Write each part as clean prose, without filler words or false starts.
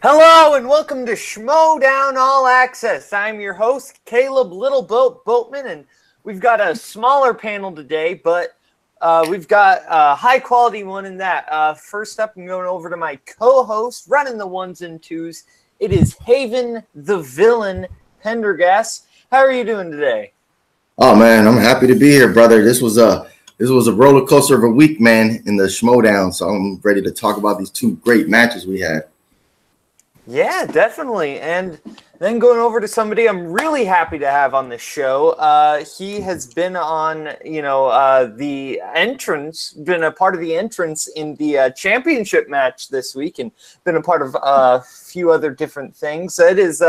Hello and welcome to Schmoedown All Access. I'm your host, Caleb Little Boatman, and we've got a smaller panel today, but we've got a high-quality one in that. First up, I'm going over to my co-host, running the ones and twos. It is Haven the Villain Pendergast. How are you doing today? Oh man, I'm happy to be here, brother. This was a roller coaster of a week, man, in the Schmoedown. So I'm ready to talk about these two great matches we had. Yeah, definitely. And then going over to somebody I'm really happy to have on the show. He has been on, the entrance, been a part of the entrance in the championship match this week, and been a part of a few other different things. It is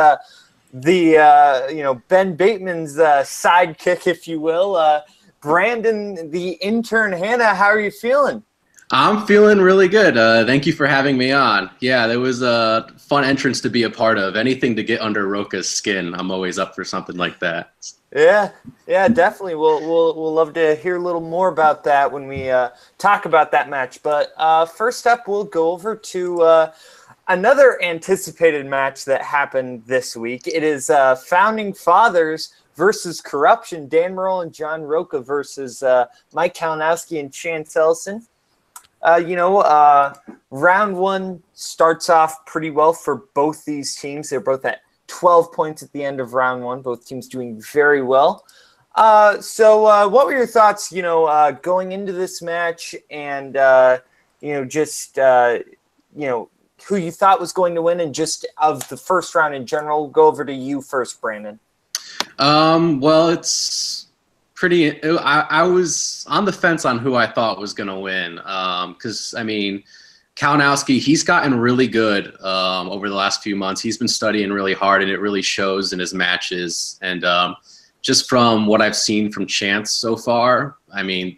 Ben Bateman's sidekick, if you will. Brandon, the intern. Hannah, how are you feeling? I'm feeling really good. Thank you for having me on. Yeah, there was a fun entrance to be a part of. Anything to get under Roka's skin. I'm always up for something like that. Yeah, definitely. We'll love to hear a little more about that when we talk about that match. But first up, we'll go over to another anticipated match that happened this week. It is Founding Fathers versus Corruption. Dan Murrell and John Roka versus Mike Kalinowski and Chance Ellison. Round one starts off pretty well for both these teams. They're both at 12 points at the end of round one. Both teams doing very well. So what were your thoughts, going into this match and, who you thought was going to win and just of the first round in general? We'll go over to you first, Brandon. Well, it's pretty. I was on the fence on who I thought was going to win because, Kalinowski, he's gotten really good over the last few months. He's been studying really hard, and it really shows in his matches. And just from what I've seen from Chance so far, I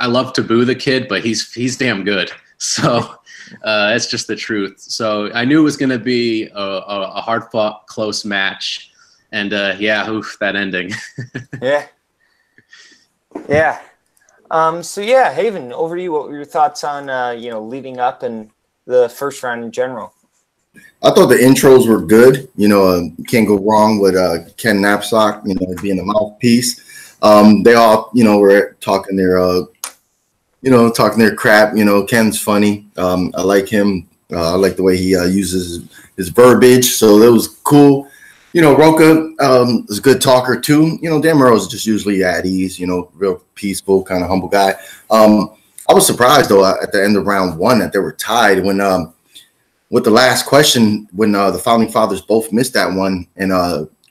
love to boo the kid, but he's damn good. So it's just the truth. So I knew it was going to be a hard-fought, close match. And, that ending. Yeah. Haven, over to you. What were your thoughts on, leading up and the first round in general? I thought the intros were good. Can't go wrong with Ken Knapsack, being the mouthpiece. They all, were talking their crap. Ken's funny. I like him. I like the way he uses his verbiage. So that was cool. Roka is a good talker too. Dan Murrow is just usually at ease, real peaceful, kind of humble guy. I was surprised though at the end of round one that they were tied when with the last question when the Founding Fathers both missed that one and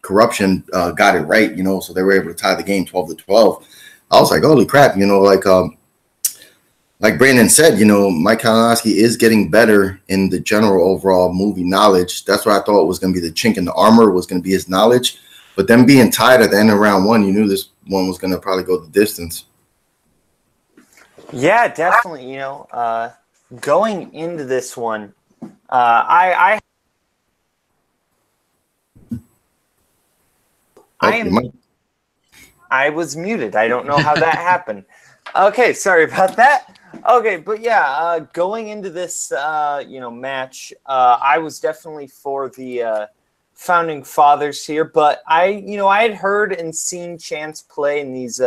Corruption got it right, so they were able to tie the game 12-12. I was like, holy crap, like Brandon said, Mike Kalinowski is getting better in the general overall movie knowledge. That's what I thought was going to be the chink in the armor, was going to be his knowledge. But them being tied at the end of round one, you knew this one was going to probably go the distance. Yeah, definitely. Going into this one, I was muted. I don't know how that happened. Okay, sorry about that. Okay, but yeah, going into this, match, I was definitely for the Founding Fathers here, but I had heard and seen Chance play in these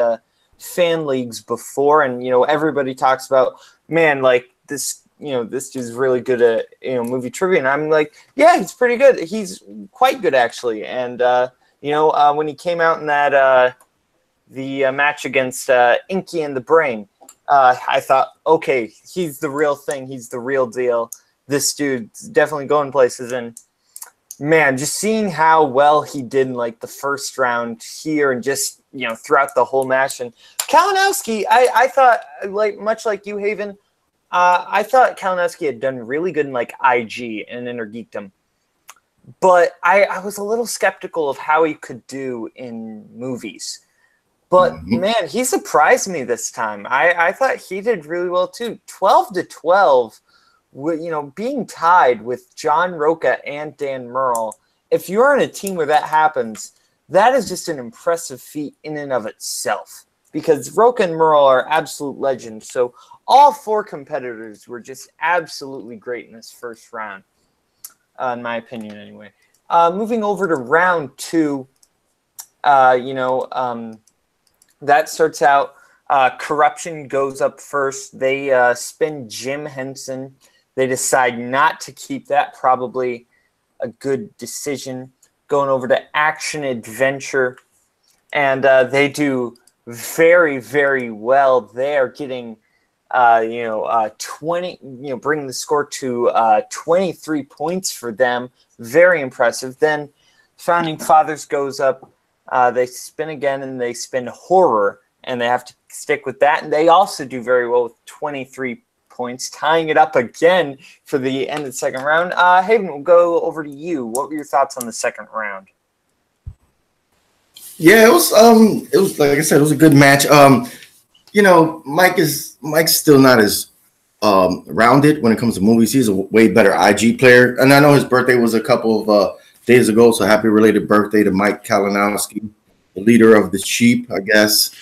fan leagues before, and everybody talks about, man, like this, this dude's really good at movie trivia, and I'm like, yeah, he's pretty good. He's quite good actually, and when he came out in that the match against Inky and the Brain. I thought, okay, he's the real thing. He's the real deal. This dude's definitely going places. And, man, just seeing how well he did in, like, the first round here and just, throughout the whole match. And Kalinowski, I thought, like much like you, Haven, I thought Kalinowski had done really good in, like, IG and Inner Geekdom. But I was a little skeptical of how he could do in movies. But, man, he surprised me this time. I thought he did really well, too. 12-12, being tied with John Roka and Dan Murrell. If you're on a team where that happens, that is just an impressive feat in and of itself. Because Roka and Murrell are absolute legends. So all four competitors were just absolutely great in this first round. in my opinion anyway. Moving over to round 2, that starts out, corruption goes up first. They spin Jim Henson. They decide not to keep that, probably a good decision. Going over to action adventure, and they do very, very well. They're getting 20, bringing the score to 23 points for them. Very impressive. Then Founding Fathers goes up. They spin again, and they spin horror, and they have to stick with that. And they also do very well with 23 points, tying it up again for the end of the second round. Haven, we'll go over to you. What were your thoughts on the second round? Yeah, it was like I said, it was a good match. Mike's still not as rounded when it comes to movies. He's a way better IG player, and I know his birthday was a couple of days ago. So happy related birthday to Mike Kalinowski, the leader of the sheep, I guess.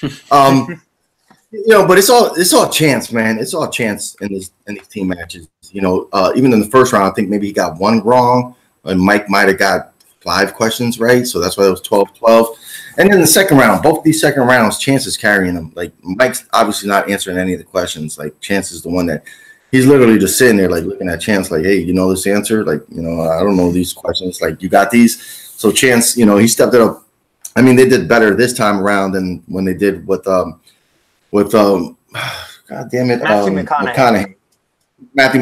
But it's all chance, man. It's all chance in these team matches. Even in the first round, I think maybe he got one wrong, and Mike might have got 5 questions right, so that's why it was 12-12. And then the second round, both these second rounds, Chance is carrying them. Like, Mike's obviously not answering any of the questions. Like, Chance is the one that he's literally just sitting there, like, looking at Chance, like, hey, you know this answer? Like, I don't know these questions. Like, you got these? So Chance, he stepped it up. I mean, they did better this time around than when they did with God damn it, Matthew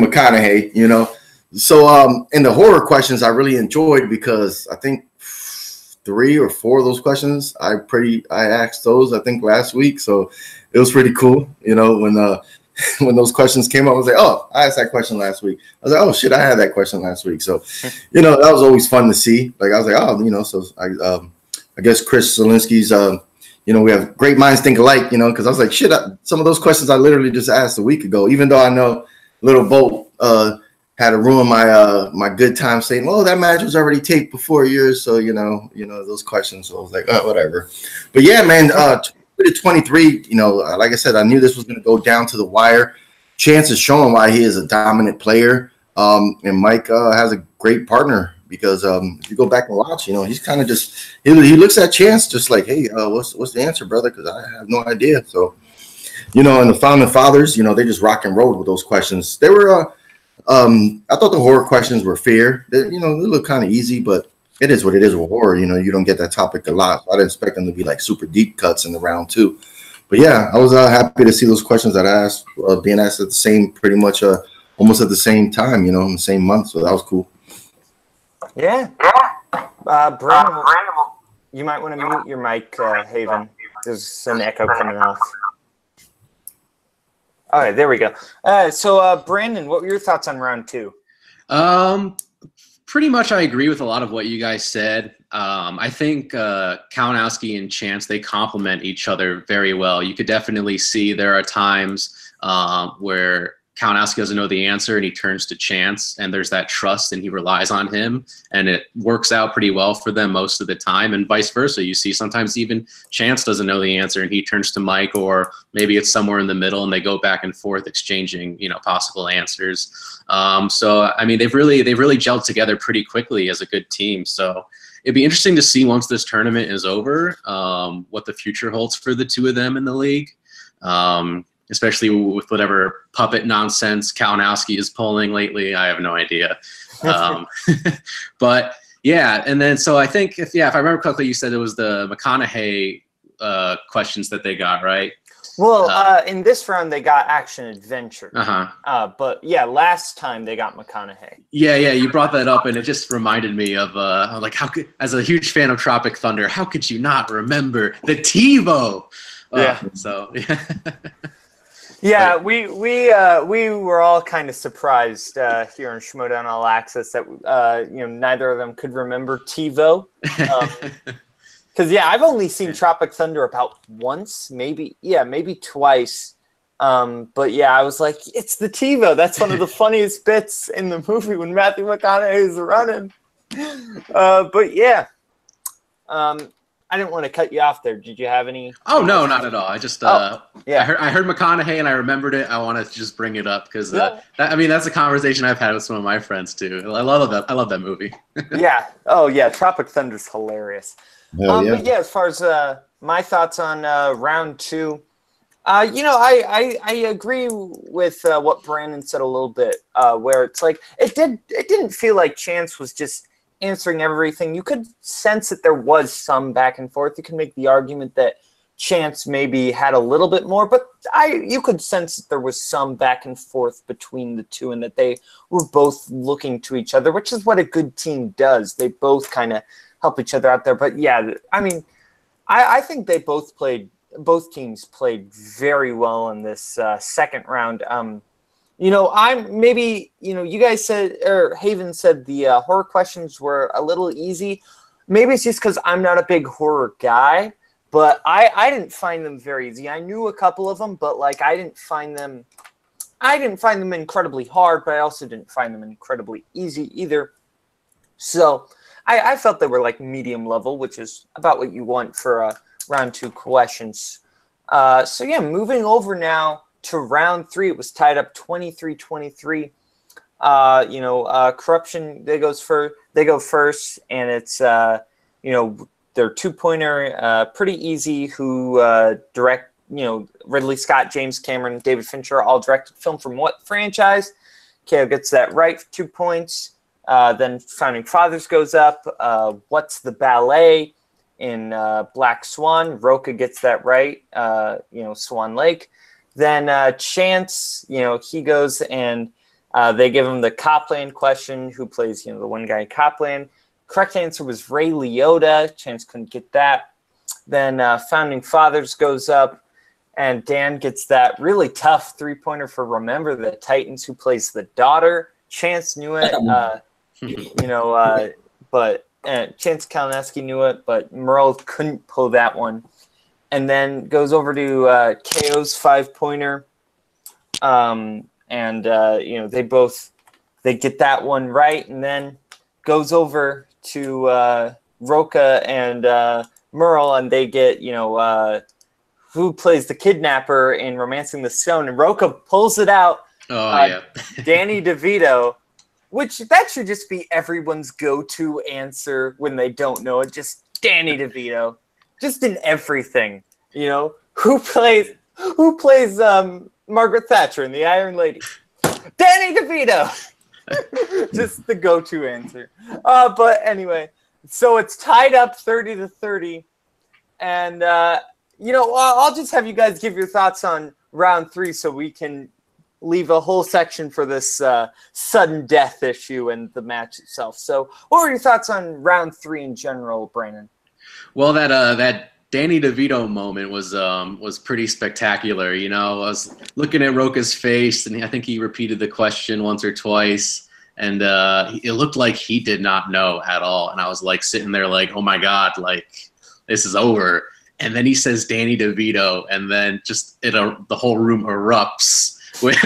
McConaughey. So in the horror questions, I really enjoyed, because I think 3 or 4 of those questions I asked those, I think, last week. So it was pretty cool. When those questions came up, I was like, oh, I asked that question last week. I was like, oh shit, I had that question last week. So that was always fun to see. Like, I was like, oh, so I guess Chris Zielinski's we have great minds think alike, because I was like, shit, some of those questions I literally just asked a week ago, even though I know Little Boat had to ruin my good time saying, well, that match was already taped before yours. So, those questions. So I was like, oh, whatever. But yeah, man, 23, like I said, I knew this was going to go down to the wire. Chance is showing why he is a dominant player. And Mike has a great partner, because if you go back and watch, he's kind of just, he looks at Chance just like, hey, what's the answer, brother? Because I have no idea. So, and the Founding Fathers, they just rock and roll with those questions. They were, I thought the horror questions were fair. They look kind of easy, but it is what it is with horror. You don't get that topic a lot. So I didn't expect them to be like super deep cuts in the round 2. But yeah, I was happy to see those questions that I asked being asked at the same, pretty much almost at the same time, in the same month. So that was cool. Yeah. Brandon, you might want to mute your mic, Haven. There's an echo coming off. All right, there we go. So Brandon, what were your thoughts on round 2? Pretty much I agree with a lot of what you guys said. I think Kalinowski and Chance, they complement each other very well. You could definitely see there are times where Kalinowski doesn't know the answer and he turns to Chance, and there's that trust and he relies on him, and it works out pretty well for them most of the time, and vice versa. You see sometimes even Chance doesn't know the answer and he turns to Mike, or maybe it's somewhere in the middle and they go back and forth exchanging possible answers. So I mean, they've really gelled together pretty quickly as a good team. So it'd be interesting to see once this tournament is over what the future holds for the two of them in the league. Especially with whatever puppet nonsense Kalinowski is pulling lately. I have no idea. But yeah, and then so I think if I remember correctly, you said it was the McConaughey questions that they got, right? Well, in this round they got action adventure. But yeah, last time they got McConaughey. Yeah, you brought that up, and it just reminded me of like, how could, as a huge fan of Tropic Thunder, how could you not remember the TiVo? So yeah. Yeah, we were all kind of surprised here on Schmoedown All Access that neither of them could remember TiVo. Because I've only seen Tropic Thunder about once, maybe twice. But yeah, I was like, it's the TiVo. That's one of the funniest bits in the movie when Matthew McConaughey is running. But yeah, I didn't want to cut you off there. Did you have any? Oh no, not at all. I just yeah. I heard McConaughey and I remembered it. I want to just bring it up because I mean that's a conversation I've had with some of my friends too. I love that movie. Yeah. Oh yeah, Tropic Thunder's hilarious. Yeah. But yeah, as far as my thoughts on round 2, I agree with what Brandon said a little bit, where it's like it didn't feel like Chance was just answering everything. You could sense that there was some back and forth. You can make the argument that Chance maybe had a little bit more, but you could sense that there was some back and forth between the two and that they were both looking to each other, which is what a good team does. They both kind of help each other out there. But yeah, I mean, I think both teams played very well in this second round. You guys said, or Haven said the horror questions were a little easy. Maybe it's just because I'm not a big horror guy, but I didn't find them very easy. I knew a couple of them, but like I didn't find them incredibly hard, but I also didn't find them incredibly easy either. So I felt they were like medium level, which is about what you want for round 2 questions. So yeah, moving over now to round 3, it was tied up 23-23. Corruption, they go first, and it's their 2-pointer, pretty easy. Who direct? Ridley Scott, James Cameron, David Fincher, all directed film from what franchise? KO gets that right for 2 points. Then Founding Fathers goes up. What's the ballet in Black Swan? Roca gets that right. Swan Lake. Then Chance, he goes and they give him the Copland question. Who plays, the one guy in Copland? Correct answer was Ray Liotta. Chance couldn't get that. Then Founding Fathers goes up, and Dan gets that really tough 3-pointer for Remember the Titans. Who plays the daughter? Chance knew it. But Chance Kalinowski knew it, but Merle couldn't pull that one. And then goes over to KO's 5-pointer. They get that one right, and then goes over to Roca and Merle, and they get, who plays the kidnapper in Romancing the Stone, and Roca pulls it out. Oh, yeah. Danny DeVito. Which that should just be everyone's go-to answer when they don't know it. Just Danny DeVito, just in everything. Who plays Margaret Thatcher in The Iron Lady? Danny DeVito. Just the go-to answer. But anyway, so it's tied up 30-30, and I'll just have you guys give your thoughts on round 3 so we can leave a whole section for this sudden death issue and the match itself. So what were your thoughts on round 3 in general, Brandon? Well, that Danny DeVito moment was pretty spectacular. I was looking at Roca's face, and I think he repeated the question once or twice, and it looked like he did not know at all. And I was like sitting there like, oh my God, like this is over. And then he says Danny DeVito, and then just the whole room erupts when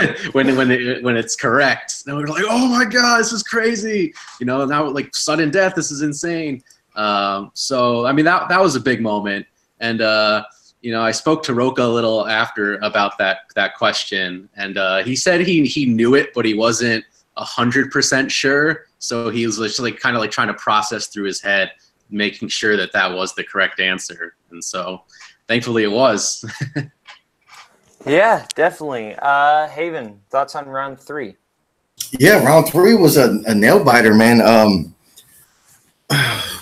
it's correct. And we're like, oh my God, this is crazy. Now like sudden death, this is insane. So I mean that was a big moment. And I spoke to Roca a little after about that question, and he said he knew it, but he wasn't 100% sure. So he was just like kind of like trying to process through his head, making sure that was the correct answer. And so thankfully it was. Yeah, definitely. Haven, thoughts on round 3? Yeah, round 3 was a nail biter, man.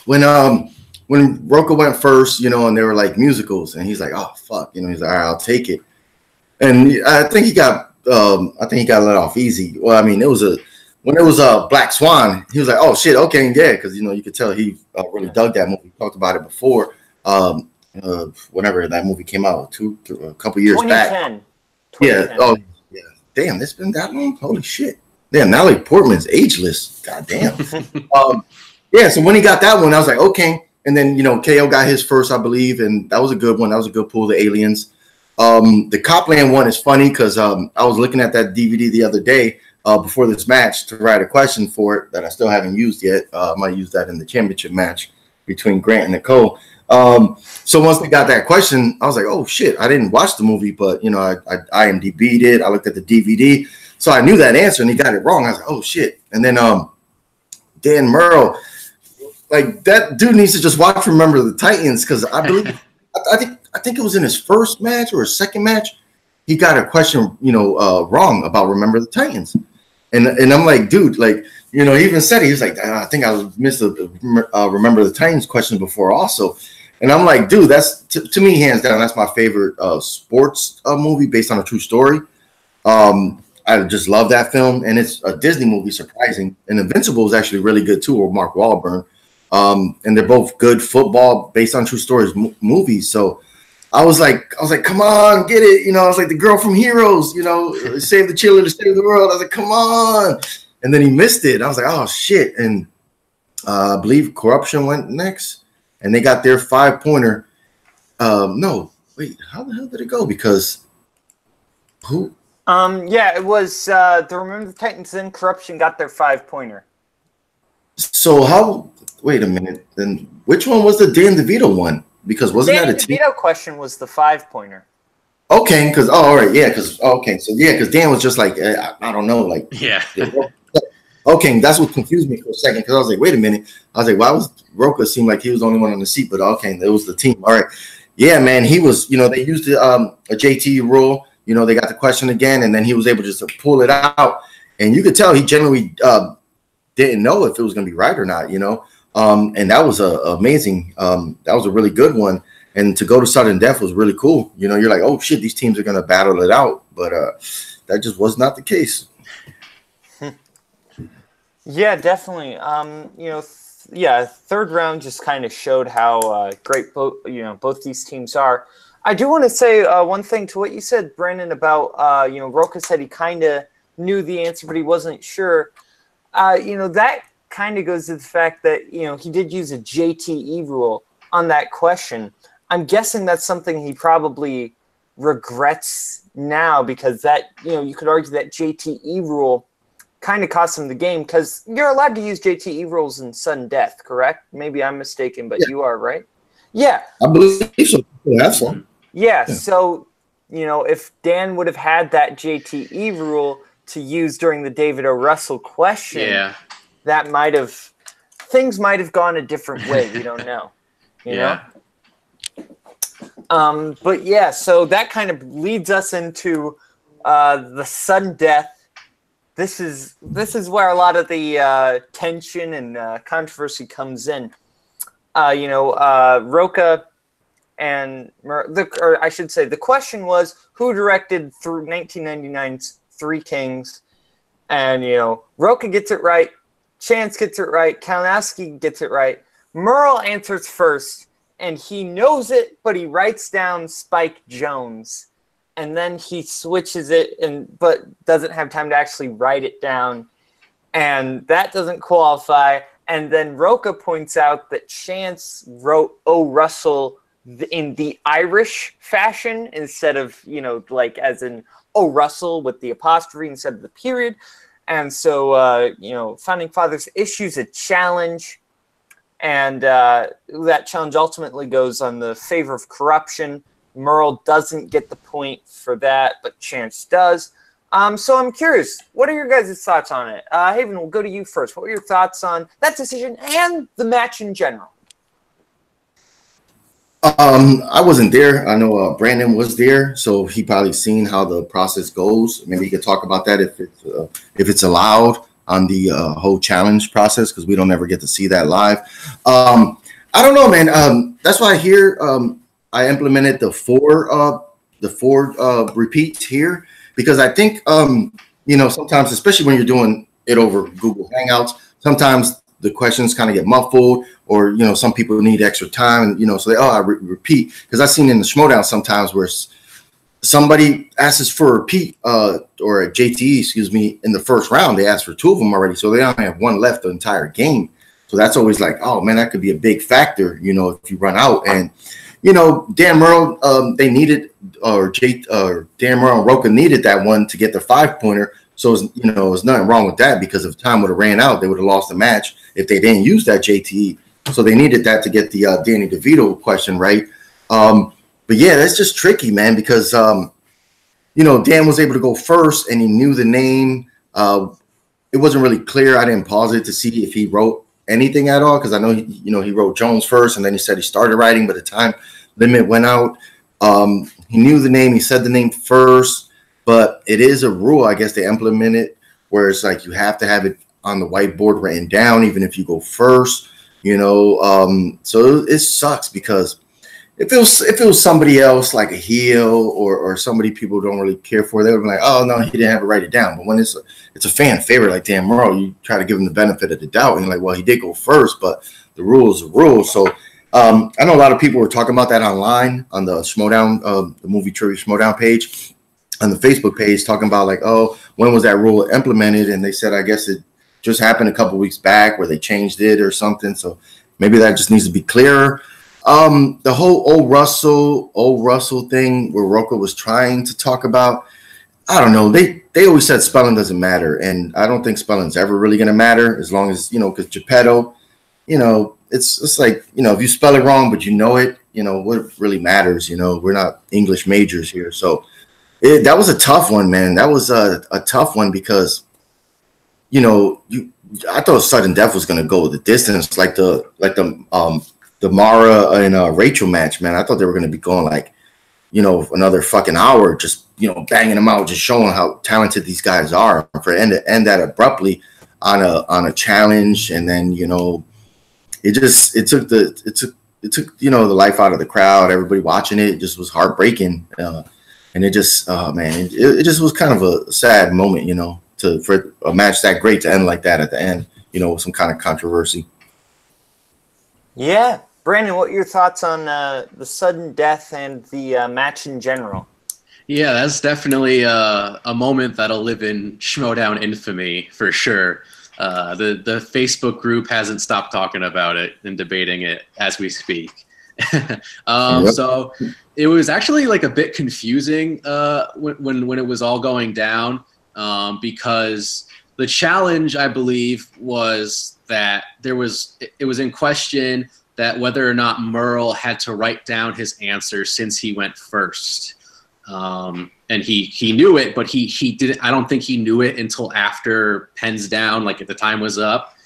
When Roca went first, and they were like musicals, and he's like, "Oh fuck," he's like, "All right, I'll take it." And I think he got let off easy. Well, I mean, when it was Black Swan, he was like, "Oh shit, okay, yeah," because you could tell he really dug that movie. We talked about it before. Whenever that movie came out, a couple years back. 2010. Yeah. Oh, yeah. Damn, it's been that long. Holy shit. Damn, Natalie Portman's ageless. God damn. Yeah. So when he got that one, I was like, okay. And then KO got his first, I believe, and that was a good one. That was a good pull. The Aliens. The Copland one is funny because I was looking at that DVD the other day before this match to write a question for it that I still haven't used yet. I might use that in the championship match. between Grant and Nicole. So once they got that question, I was like, oh shit, I didn't watch the movie, but you know, I IMDb'd it. I looked at the DVD, so I knew that answer, and he got it wrong. I was like, oh shit. And then Dan Murrow, like that dude needs to just watch Remember the Titans, because I believe I think it was in his first match or his second match, he got a question, you know, wrong about Remember the Titans, and I'm like, dude, like, you know, he even said it. He was like, I think I missed the Remember the Titans question before also. And I'm like, dude, that's to me, hands down, that's my favorite sports movie based on a true story. I just love that film, and it's a Disney movie, surprising. And Invincible is actually really good too, with Mark Wahlberg. And they're both good football based on true stories movies. So I was like, come on, get it. You know, I was like the girl from Heroes, you know, save the children, save the world. I was like, come on. And then he missed it. I was like, oh shit. And I believe Corruption went next. And they got their 5-pointer. No, wait, how the hell did it go? Because who? Yeah, it was the Remember the Titans and Corruption got their 5-pointer. So how? Wait a minute. Then which one was the Dan DeVito one? Because wasn't that a team? DeVito question was the 5-pointer. Okay, because all right, yeah, because because Dan was just like I don't know, like yeah. Okay, that's what confused me for a second, because I was like, wait a minute. I was like, why was Roka seemed like he was the only one on the seat? But okay, it was the team. All right. Yeah, man, he was, you know, they used a JT rule. You know, they got the question again, and then he was able just to pull it out. And you could tell he genuinely didn't know if it was going to be right or not, you know. And that was amazing. That was a really good one. And to go to sudden death was really cool. You know, you're like, oh, shit, these teams are going to battle it out. But that just was not the case. Yeah, definitely. You know, third round just kind of showed how great both these teams are. I do want to say one thing to what you said, Brandon, about you know, Roka said he kind of knew the answer, but he wasn't sure. You know, that kind of goes to the fact that, you know, he did use a JTE rule on that question. I'm guessing that's something he probably regrets now, because that, you know, you could argue that JTE rule kind of cost him the game, because you're allowed to use JTE rules in sudden death, correct? Maybe I'm mistaken, but you are, right? Yeah. I believe so. That's one. Yeah, so, you know, if Dan would have had that JTE rule to use during the David O. Russell question, that things might have gone a different way. We don't know. You know? But yeah, so that kind of leads us into the sudden death. This is where a lot of the tension and controversy comes in. You know, Roka and I should say, the question was who directed through 1999's Three Kings, and you know, Roka gets it right, Chance gets it right, Kalinowski gets it right. Merle answers first, and he knows it, but he writes down Spike Jones. And then he switches it, but doesn't have time to actually write it down. And that doesn't qualify. And then Roka points out that Chance wrote O. Russell in the Irish fashion instead of, you know, like as in O. Russell with the apostrophe instead of the period. And so, you know, Founding Fathers issues a challenge. And that challenge ultimately goes on the favor of Corruption. Merle doesn't get the point for that, but Chance does. So I'm curious, what are your guys' thoughts on it? Haven, we'll go to you first. What were your thoughts on that decision and the match in general? I wasn't there. I know Brandon was there, so he probably seen how the process goes. Maybe he could talk about that if it's allowed on the whole challenge process, because we don't ever get to see that live. I don't know, man. That's why here I implemented the four repeats here, because I think you know, sometimes, especially when you're doing it over Google Hangouts, sometimes the questions kind of get muffled, or you know, some people need extra time, you know, so they I repeat, because I've seen in the Schmoedown sometimes where somebody asks for a repeat or a JTE, excuse me, in the first round. They asked for 2 of them already, so they only have 1 left the entire game. So that's always like, oh man, that could be a big factor, you know, if you run out. And you know, Dan Merle, they needed, or Dan Merle and Roka needed that one to get the 5-pointer. So, you know, there's nothing wrong with that, because if time would have ran out, they would have lost the match if they didn't use that JTE. So they needed that to get the Danny DeVito question right. But yeah, that's just tricky, man, because Dan was able to go first and he knew the name. It wasn't really clear. I didn't pause it to see if he wrote anything at all because I know he wrote Jones first, and then he said he started writing, but the time limit went out. He knew the name. He said the name first, but it is a rule, I guess, they implement it where it's like you have to have it on the whiteboard written down, even if you go first. So it sucks because if it was somebody else like a heel or somebody people don't really care for, they would be like, oh no, he didn't have to write it down. But when it's a fan favorite like Dan Morrow, you try to give him the benefit of the doubt, and you're like, well, he did go first, but the rule is a rule. So I know a lot of people were talking about that online on the Schmoedown, the movie trivia Schmoedown page, on the Facebook page, talking about like, oh, when was that rule implemented? And they said, I guess it just happened a couple weeks back where they changed it or something. So maybe that just needs to be clearer. The whole old Russell thing where Rocha was trying to talk about, I don't know. They always said spelling doesn't matter, and I don't think spelling's ever really going to matter as long as, because Geppetto, it's like, if you spell it wrong, but you know it, what really matters, we're not English majors here. So that was a tough one, man. That was a tough one because, I thought sudden death was going to go the distance, like the Mara and Rachel match, man. I thought they were going to be going like, another fucking hour, just, banging them out, just showing how talented these guys are. For end to end that abruptly on a challenge, and then it took the life out of the crowd. Everybody watching it just was heartbreaking, and it just it just was kind of a sad moment, for a match that great to end like that at the end, with some kind of controversy. Yeah. Brandon, what are your thoughts on the sudden death and the match in general? Yeah, that's definitely a moment that'll live in Schmoedown infamy for sure. The Facebook group hasn't stopped talking about it and debating it as we speak. So it was actually like a bit confusing when it was all going down because the challenge, I believe, was that it was in question that whether or not Merle had to write down his answer since he went first. And he knew it, but he didn't. I don't think he knew it until after pens down, like if the time was up.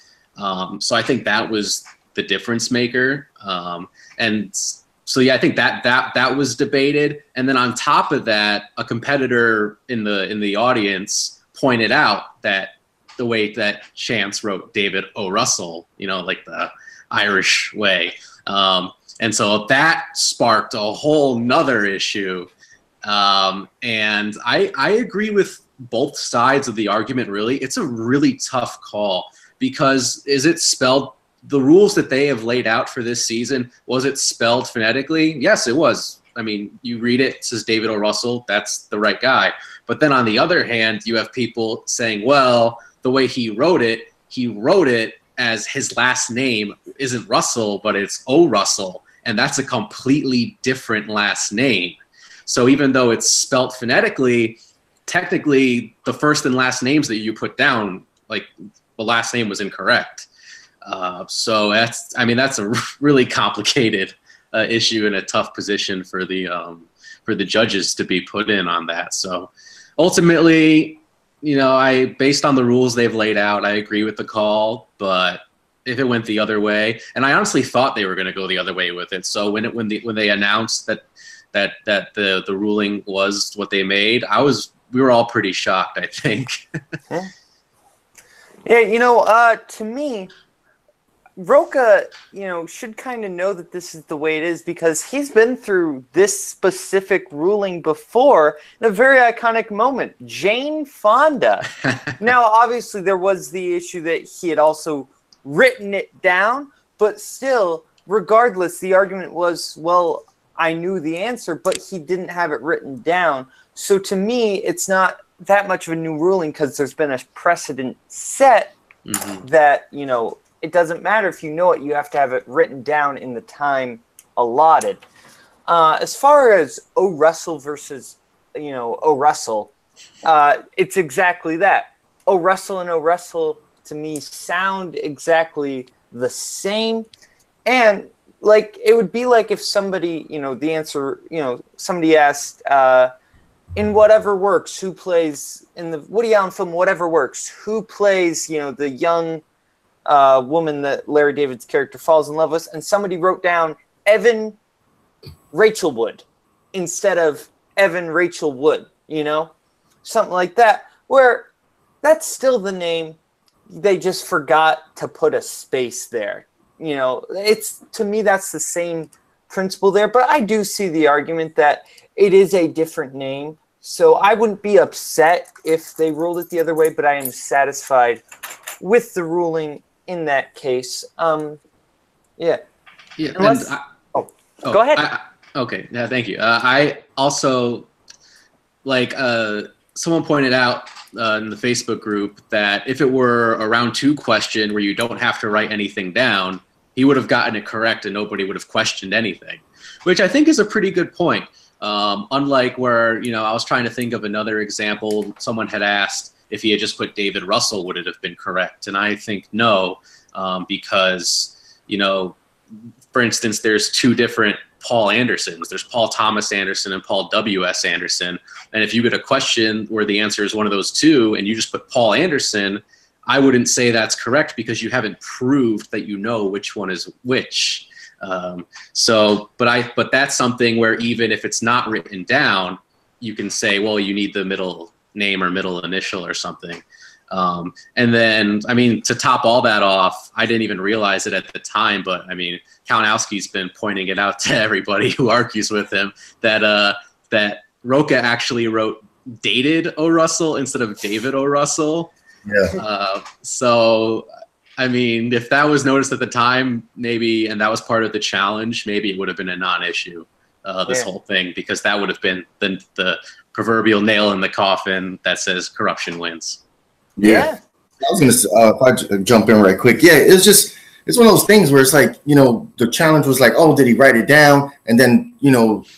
So I think that was the difference maker. And so yeah, I think that was debated. And then on top of that, a competitor in the audience pointed out that the way that Chance wrote David O. Russell, like the Irish way. And so that sparked a whole nother issue. And I agree with both sides of the argument, really. It's a really tough call because is it spelled, the rules that they have laid out for this season, was it spelled phonetically? Yes, it was. I mean, you read it says David O. Russell, that's the right guy. But then on the other hand, you have people saying, well, the way he wrote it as his last name isn't Russell, but it's O. Russell. And that's a completely different last name. So even though it's spelt phonetically, technically the first and last names that you put down, like the last name was incorrect. So that's a really complicated issue and a tough position for the judges to be put in on that. So ultimately, based on the rules they've laid out, I agree with the call, but if it went the other way, and I honestly thought they were going to go the other way with it. So when they announced that the ruling was what they made, we were all pretty shocked, I think. Yeah, to me, Rocha, should kind of know that this is the way it is because he's been through this specific ruling before in a very iconic moment. Jane Fonda. Now, obviously, there was the issue that he had also written it down, but still, regardless, the argument was, well, I knew the answer, but he didn't have it written down. So to me, it's not that much of a new ruling because there's been a precedent set that, it doesn't matter if you know it, you have to have it written down in the time allotted. As far as O. Russell versus, O. Russell, it's exactly that. O. Russell and O. Russell, to me, sound exactly the same. And like it would be like if somebody, the answer, somebody asked, in Whatever Works, who plays in the Woody Allen film Whatever Works, who plays, the young woman that Larry David's character falls in love with, and somebody wrote down Evan Rachel Wood instead of Evan Rachel Wood, something like that, where that's still the name. They just forgot to put a space there. It's, to me, that's the same principle there, but I do see the argument that it is a different name. So I wouldn't be upset if they ruled it the other way, but I am satisfied with the ruling in that case. Yeah. Unless, go ahead. Okay. Yeah. Thank you. I also someone pointed out in the Facebook group that if it were a round 2 question where you don't have to write anything down, he would have gotten it correct and nobody would have questioned anything, which I think is a pretty good point. Unlike where, I was trying to think of another example, someone had asked if he had just put David Russell, would it have been correct? And I think no, because, for instance, there's 2 different Paul Andersons. There's Paul Thomas Anderson and Paul W.S. Anderson. And if you get a question where the answer is one of those 2 and you just put Paul Anderson, I wouldn't say that's correct because you haven't proved that you know which one is which. But that's something where even if it's not written down, you can say, well, you need the middle name or middle initial or something. And then, to top all that off, I didn't even realize it at the time, but Kalinowski's been pointing it out to everybody who argues with him that Rocha actually wrote dated O. Russell instead of David O. Russell. Yeah. If that was noticed at the time, maybe, and that was part of the challenge, maybe it would have been a non-issue, this whole thing, because that would have been the proverbial nail in the coffin that says corruption wins. Yeah. I was going to, if I jump in right quick. Yeah, it's one of those things where it's like, the challenge was like, oh, did he write it down? And then,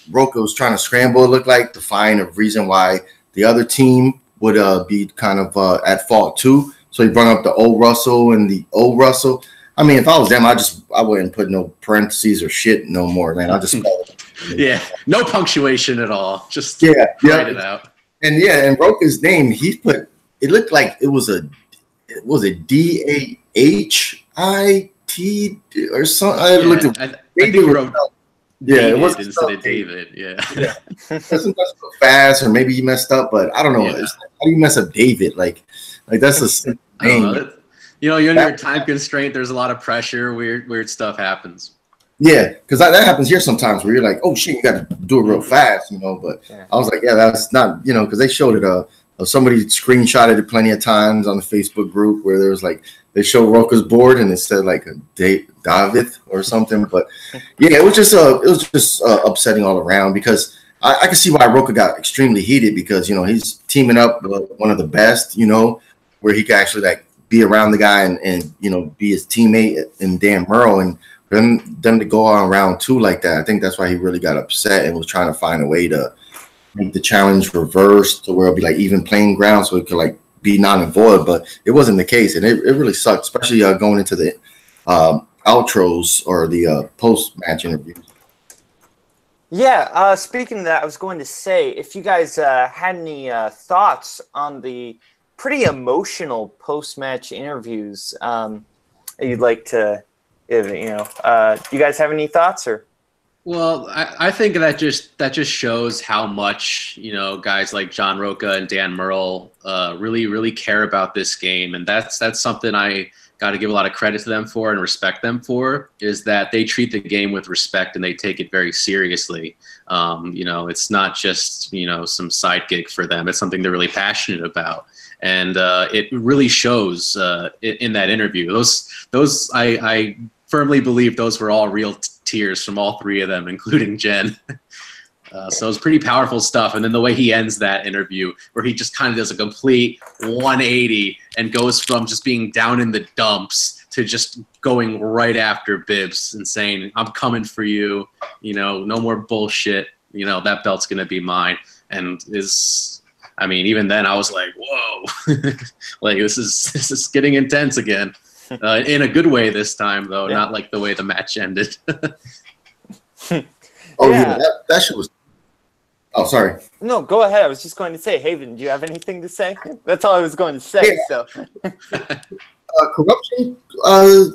Rocha was trying to scramble, it looked like, to find a reason why the other team would be kind of at fault too. So he brought up the O. Russell and the O. Russell. If I was them, I wouldn't put no parentheses or shit no more, man. I just yeah, no punctuation at all. Just write it out. And Rocha's name, he put, it looked like it was a Dahit or something. I looked at I think he wrote it was instead of David. Yeah. Doesn't so fast, or maybe he messed up, but I don't know. Yeah. How do you mess up David? Like that's a simple name. You're under time constraint. There's a lot of pressure. Weird stuff happens. Yeah, because that happens here sometimes where you're like, oh shit, you got to do it real fast, But I was like, yeah, that's not, because they showed it. Somebody screenshotted it plenty of times on the Facebook group where there was like they showed Rocha's board and it said like a David or something. But yeah, it was just upsetting all around because I can see why Rocha got extremely heated because he's teaming up with one of the best, where he can actually like be around the guy and be his teammate in Dan Murrow, and for them to go on round 2 like that. I think that's why he really got upset and was trying to find a way to make the challenge reverse to where it'll be like even playing ground so it could like be non-void, but it wasn't the case, and it really sucked, especially going into the outros or the post-match interviews. Yeah, speaking of that, I was going to say, if you guys had any thoughts on the pretty emotional post-match interviews you'd like to, do you guys have any thoughts? Or? Well, I think that just shows how much, guys like John Rocha and Dan Murrell really, really care about this game. And that's something I got to give a lot of credit to them for and respect them for, is that they treat the game with respect and they take it very seriously. It's not just, some side gig for them. It's something they're really passionate about. And it really shows in that interview. Those I firmly believe those were all real tears from all 3 of them, including Jen. So it's pretty powerful stuff. And then the way he ends that interview, where he just kind of does a complete 180 and goes from just being down in the dumps to just going right after Bibbs and saying, I'm coming for you, no more bullshit, that belt's going to be mine. And even then I was like, whoa, like this is getting intense again. in a good way this time, though, Yeah. not like the way the match ended. Oh yeah, that shit was. Oh, sorry. No, go ahead. I was just going to say, Haven, do you have anything to say? That's all I was going to say. Yeah. So, Corruption,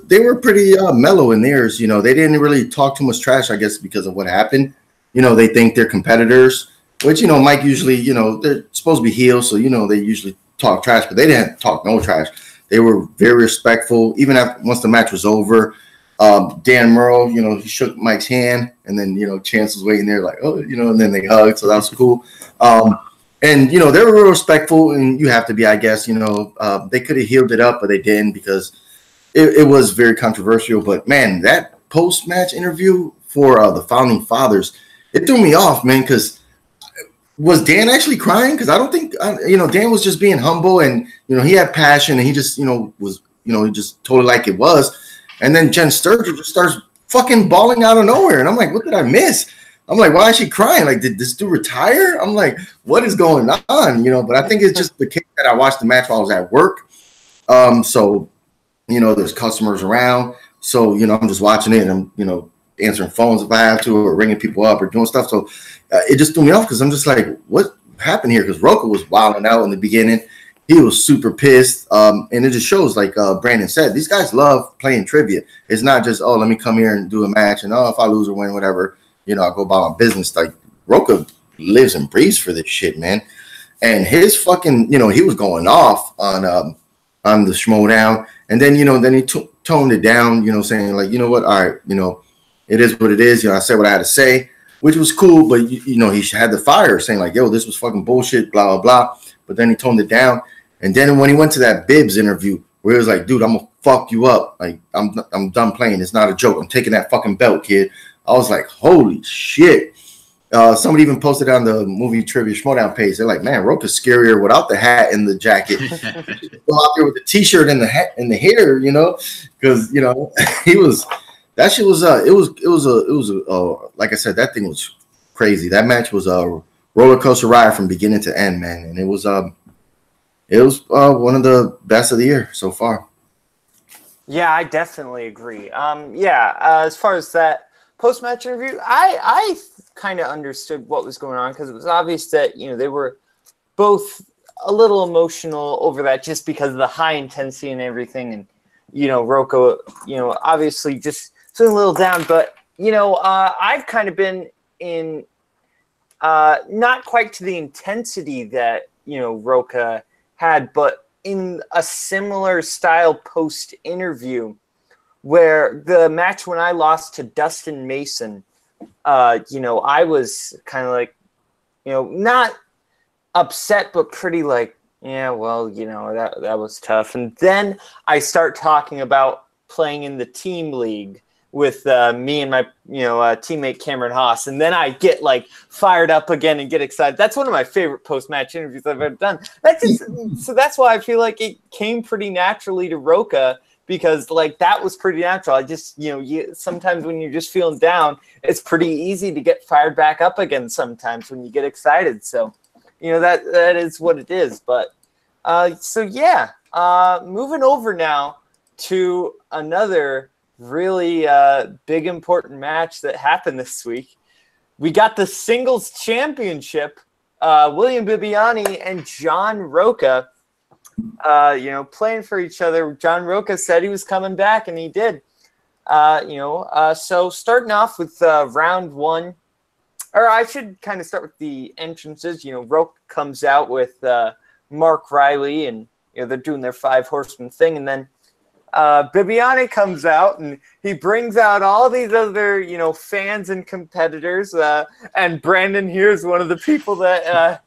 they were pretty mellow in theirs. You know, they didn't really talk too much trash, I guess, because of what happened. You know, they think they're competitors, which, you know, Mike usually, you know, they're supposed to be heels, so, you know, they usually talk trash, but they didn't talk no trash. They were very respectful. Even after once the match was over, Dan Murrow, you know, he shook Mike's hand, and then, you know, Chance was waiting there like, oh, you know, and then they hugged, so that was cool. And, you know, they were real respectful, and you have to be, I guess, you know, they could have healed it up, but they didn't because it was very controversial. But, man, that post-match interview for the Founding Fathers, it threw me off, man, because was Dan actually crying? Because I don't think, you know, Dan was just being humble, and, you know, he had passion, and he just, you know, was, you know, he just told it like it was. And then Jen Sturger just starts fucking bawling out of nowhere. And I'm like, what did I miss? I'm like, why is she crying? Like, did this dude retire? I'm like, what is going on? You know, but I think it's just the case that I watched the match while I was at work. So, you know, there's customers around. So, you know, I'm just watching it and I'm, you know, answering phones if I have to or ringing people up or doing stuff. So it just threw me off because I'm just like, what happened here? Because Roka was wilding out in the beginning. He was super pissed. And it just shows, like Brandon said, these guys love playing trivia. It's not just, oh, let me come here and do a match. And, oh, if I lose or win, whatever, you know, I'll go about my business. Like, Roka lives and breathes for this shit, man. And his fucking, you know, he was going off on the Schmoedown. And then, you know, then he toned it down, you know, saying, like, you know what, all right, you know, it is what it is. You know, I said what I had to say, which was cool. But, you know, he had the fire saying, like, yo, this was fucking bullshit, blah, blah, blah. But then he toned it down. And then when he went to that Bibbs interview where he was like, dude, I'm going to fuck you up. Like, I'm done playing. It's not a joke. I'm taking that fucking belt, kid. I was like, holy shit. Somebody even posted on the movie trivia Schmoedown page. They're like, man, Roka's scarier without the hat and the jacket. Go out there with the t-shirt and the hat and the hair, you know, because, you know, he was, that shit was, like I said, that thing was crazy. That match was a roller coaster ride from beginning to end, man. And it was one of the best of the year so far. Yeah, I definitely agree. As far as that post-match interview, I kind of understood what was going on because it was obvious that, you know, they were both a little emotional over that just because of the high intensity and everything. And, you know, Roka, you know, obviously just feeling a little down. But, you know, I've kind of been in not quite to the intensity that, you know, Roka had, but in a similar style post-interview where the match when I lost to Dustin Mason, you know, I was kind of like, you know, not upset, but pretty like, yeah, well, you know, that was tough. And then I start talking about playing in the team league with me and my, you know, teammate Cameron Haas. And then I get like fired up again and get excited. That's one of my favorite post-match interviews I've ever done. So that's why I feel like it came pretty naturally to Roka because like that was pretty natural. I just, you know, sometimes when you're just feeling down, it's pretty easy to get fired back up again sometimes when you get excited. So, you know, that is what it is. But moving over now to another really big important match that happened this week. We got the singles championship. William Bibiani and John Roca, you know, playing for each other. John Roca said he was coming back, and he did. So starting off with round one, or I should kind of start with the entrances. You know, Roca comes out with Mark Riley, and you know they're doing their 5 horsemen thing, and then Bibiani comes out and he brings out all these other, you know, fans and competitors. And Brandon here is one of the people that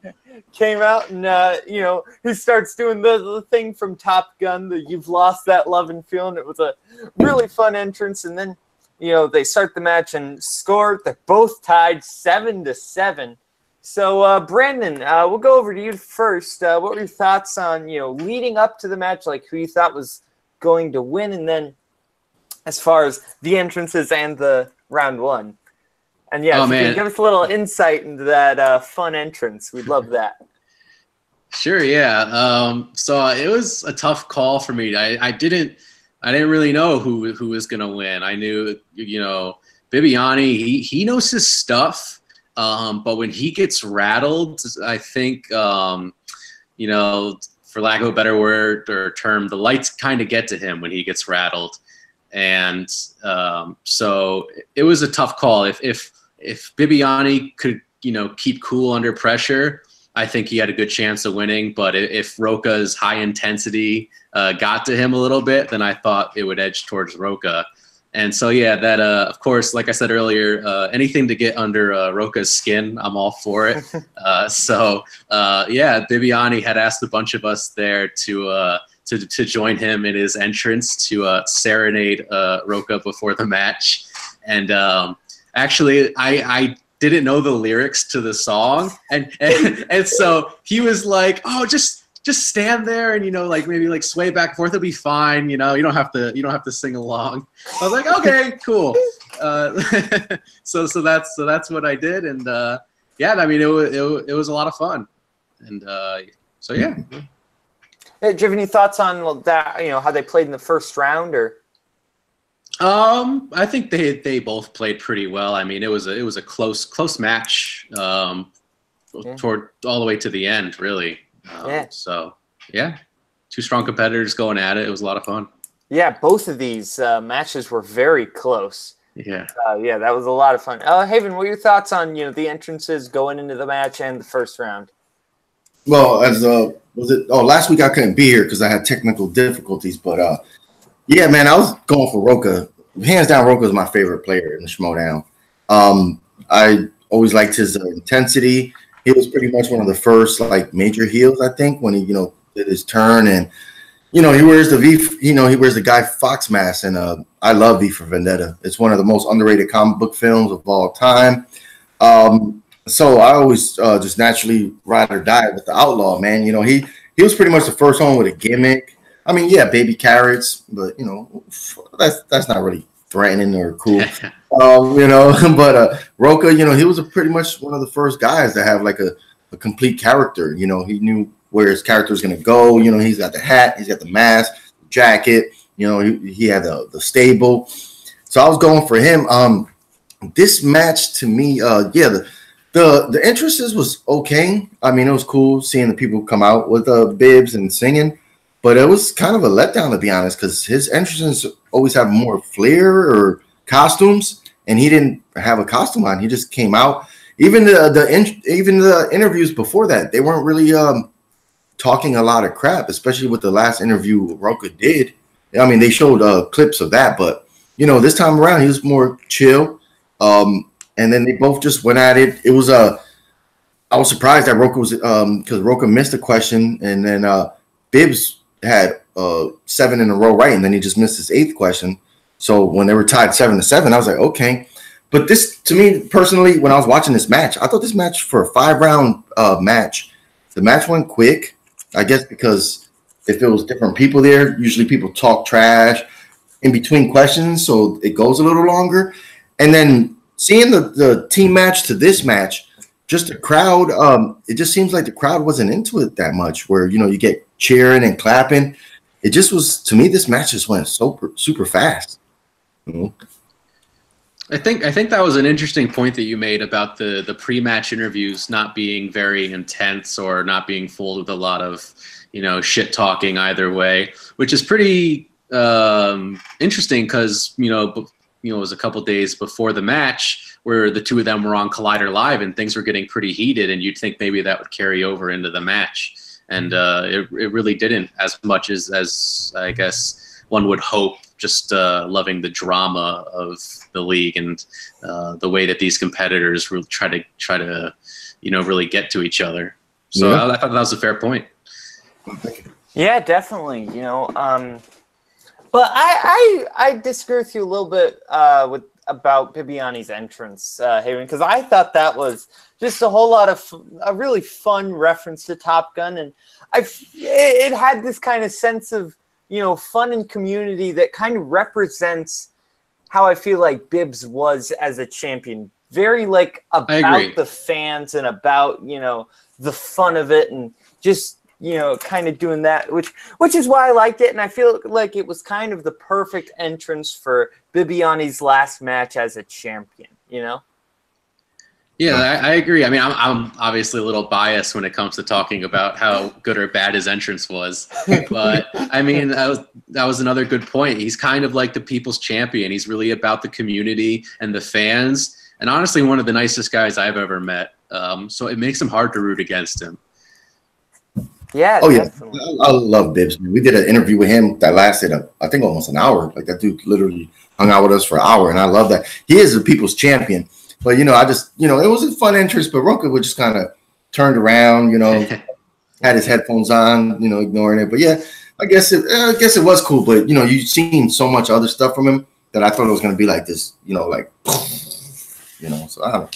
came out and, you know, he starts doing the thing from Top Gun, the You've Lost That Love and Feeling. It was a really fun entrance. And then, you know, they start the match and score. They're both tied 7-7. So, Brandon, we'll go over to you first. What were your thoughts on, you know, leading up to the match, like who you thought was going to win, and then as far as the entrances and the round one, and if you can give us a little insight into that fun entrance, we'd love that. Sure, yeah. So it was a tough call for me. I didn't I didn't really know who was gonna win. I knew, you know, Bibiani. He knows his stuff, but when he gets rattled, I think, you know, for lack of a better word or term, the lights kind of get to him when he gets rattled, and so it was a tough call. If Bibiani could, you know, keep cool under pressure, I think he had a good chance of winning. But if Roca's high intensity got to him a little bit, then I thought it would edge towards Roca. And so, yeah, that, of course, like I said earlier, anything to get under Roca's skin, I'm all for it. Yeah, Bibiani had asked a bunch of us there to join him in his entrance to serenade Roca before the match. And actually, I didn't know the lyrics to the song, and so he was like, "Oh, just stand there and, you know, like maybe like sway back and forth, it'll be fine. You know, you don't have to sing along." I was like, "Okay, cool." So that's what I did, and yeah, I mean, it was a lot of fun, and so yeah. Hey, do you have any thoughts on that? You know, how they played in the first round, or? I think they both played pretty well. I mean, it was a close match toward all the way to the end, really. So yeah, two strong competitors going at it. It was a lot of fun. Yeah, both of these matches were very close. Yeah. Yeah, that was a lot of fun. Haven, what are your thoughts on, you know, the entrances going into the match and the first round? Well, as last week I couldn't be here because I had technical difficulties, but yeah, man, I was going for Roca. Hands down, Roca is my favorite player in the Schmoedown. I always liked his intensity. He was pretty much one of the first like major heels, I think, when he, you know, did his turn, and you know, he wears the Guy Fawkes mask, and I love V for Vendetta. It's one of the most underrated comic book films of all time. So I always just naturally ride or die with the Outlaw, man. You know, he was pretty much the first one with a gimmick. I mean, yeah, baby carrots, but you know, that's not really threatening or cool. You know, but Roca, you know, he was pretty much one of the first guys to have like a complete character. You know, he knew where his character was going to go. You know, he's got the hat, he's got the mask, the jacket. You know, he had the stable. So I was going for him. This match to me, yeah, the entrances was okay. I mean, it was cool seeing the people come out with bibs and singing. But it was kind of a letdown, to be honest, because his entrances always have more flair or costumes, and he didn't have a costume on. He just came out. Even the interviews before that, they weren't really talking a lot of crap, especially with the last interview Roca did. I mean, they showed clips of that, but you know, this time around he was more chill. And then they both just went at it. It was I was surprised that Roca was because Roca missed a question, and then Bibbs had 7 in a row right, and then he just missed his 8th question. So when they were tied 7-7, I was like, okay. But this, to me personally, when I was watching this match, I thought this match for a 5-round match, the match went quick. I guess because if it was different people there, usually people talk trash in between questions, so it goes a little longer. And then seeing the team match to this match, just the crowd, it just seems like the crowd wasn't into it that much, where, you know, you get cheering and clapping. It just was, to me, this match just went super fast. You know? I think that was an interesting point that you made about the pre-match interviews not being very intense or not being full of a lot of, you know, shit talking either way, which is pretty interesting because, you know, it was a couple days before the match where the two of them were on Collider Live and things were getting pretty heated, and you'd think maybe that would carry over into the match. And it really didn't, as much as I guess one would hope, just loving the drama of the league and the way that these competitors will try to you know, really get to each other. So yeah. I thought that was a fair point. Yeah, definitely. You know, but I disagree with you a little bit about Bibiani's entrance, Haven, because I thought that was just a whole lot of a really fun reference to Top Gun, and it had this kind of sense of, you know, fun and community that kind of represents how I feel like Bibbs was as a champion. Very like about the fans and about, you know, the fun of it, and just kind of doing that, which is why I liked it, and I feel like it was kind of the perfect entrance for Bibiani's last match as a champion. Yeah, I agree. I mean, I'm obviously a little biased when it comes to talking about how good or bad his entrance was, but I mean, that was another good point. He's kind of like the people's champion. He's really about the community and the fans, and honestly, one of the nicest guys I've ever met. So it makes him hard to root against him. Yeah. Oh definitely. yeah, I love Bibbs. We did an interview with him that lasted, I think, almost an hour. Like that dude literally hung out with us for an hour, and I love that. He is the people's champion. But, I just, it was a fun entrance, but Roka would just kind of turned around, had his headphones on, ignoring it. But yeah, I guess it was cool. But, you've seen so much other stuff from him that I thought it was going to be like this, so I don't know.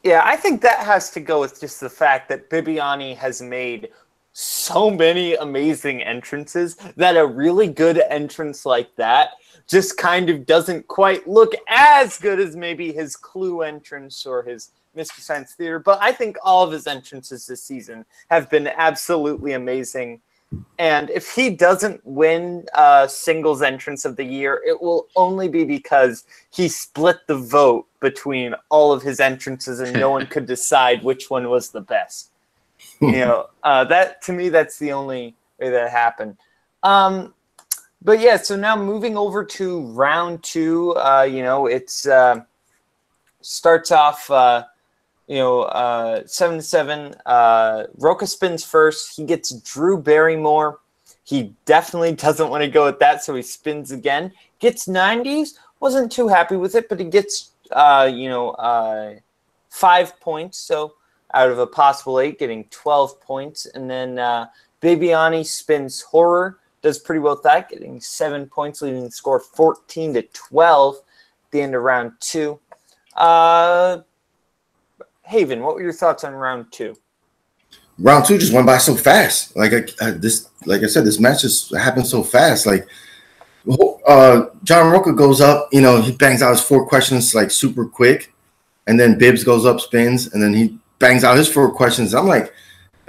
Yeah, I think that has to go with just the fact that Bibiani has made so many amazing entrances that a really good entrance like that just kind of doesn't quite look as good as maybe his Clue entrance or his Mystery Science Theater. But I think all of his entrances this season have been absolutely amazing. And if he doesn't win singles entrance of the year, it will only be because he split the vote between all of his entrances and no one could decide which one was the best. That to me, that's the only way that happened. But yeah, so now moving over to round 2, it's starts off, 7-7. Roka spins first. He gets Drew Barrymore. He definitely doesn't want to go with that, so he spins again. Gets 90s. Wasn't too happy with it, but he gets, 5 points. So out of a possible 8, getting 12 points. And then Bibiani spins Horror. Does pretty well with that, getting 7 points, leaving the score 14-12 at the end of round 2. Haven, what were your thoughts on round 2? Round 2 just went by so fast. Like I said, this match just happened so fast. Like John Roka goes up, he bangs out his 4 questions like super quick, and then Bibbs goes up, spins, and then he bangs out his 4 questions. I'm like,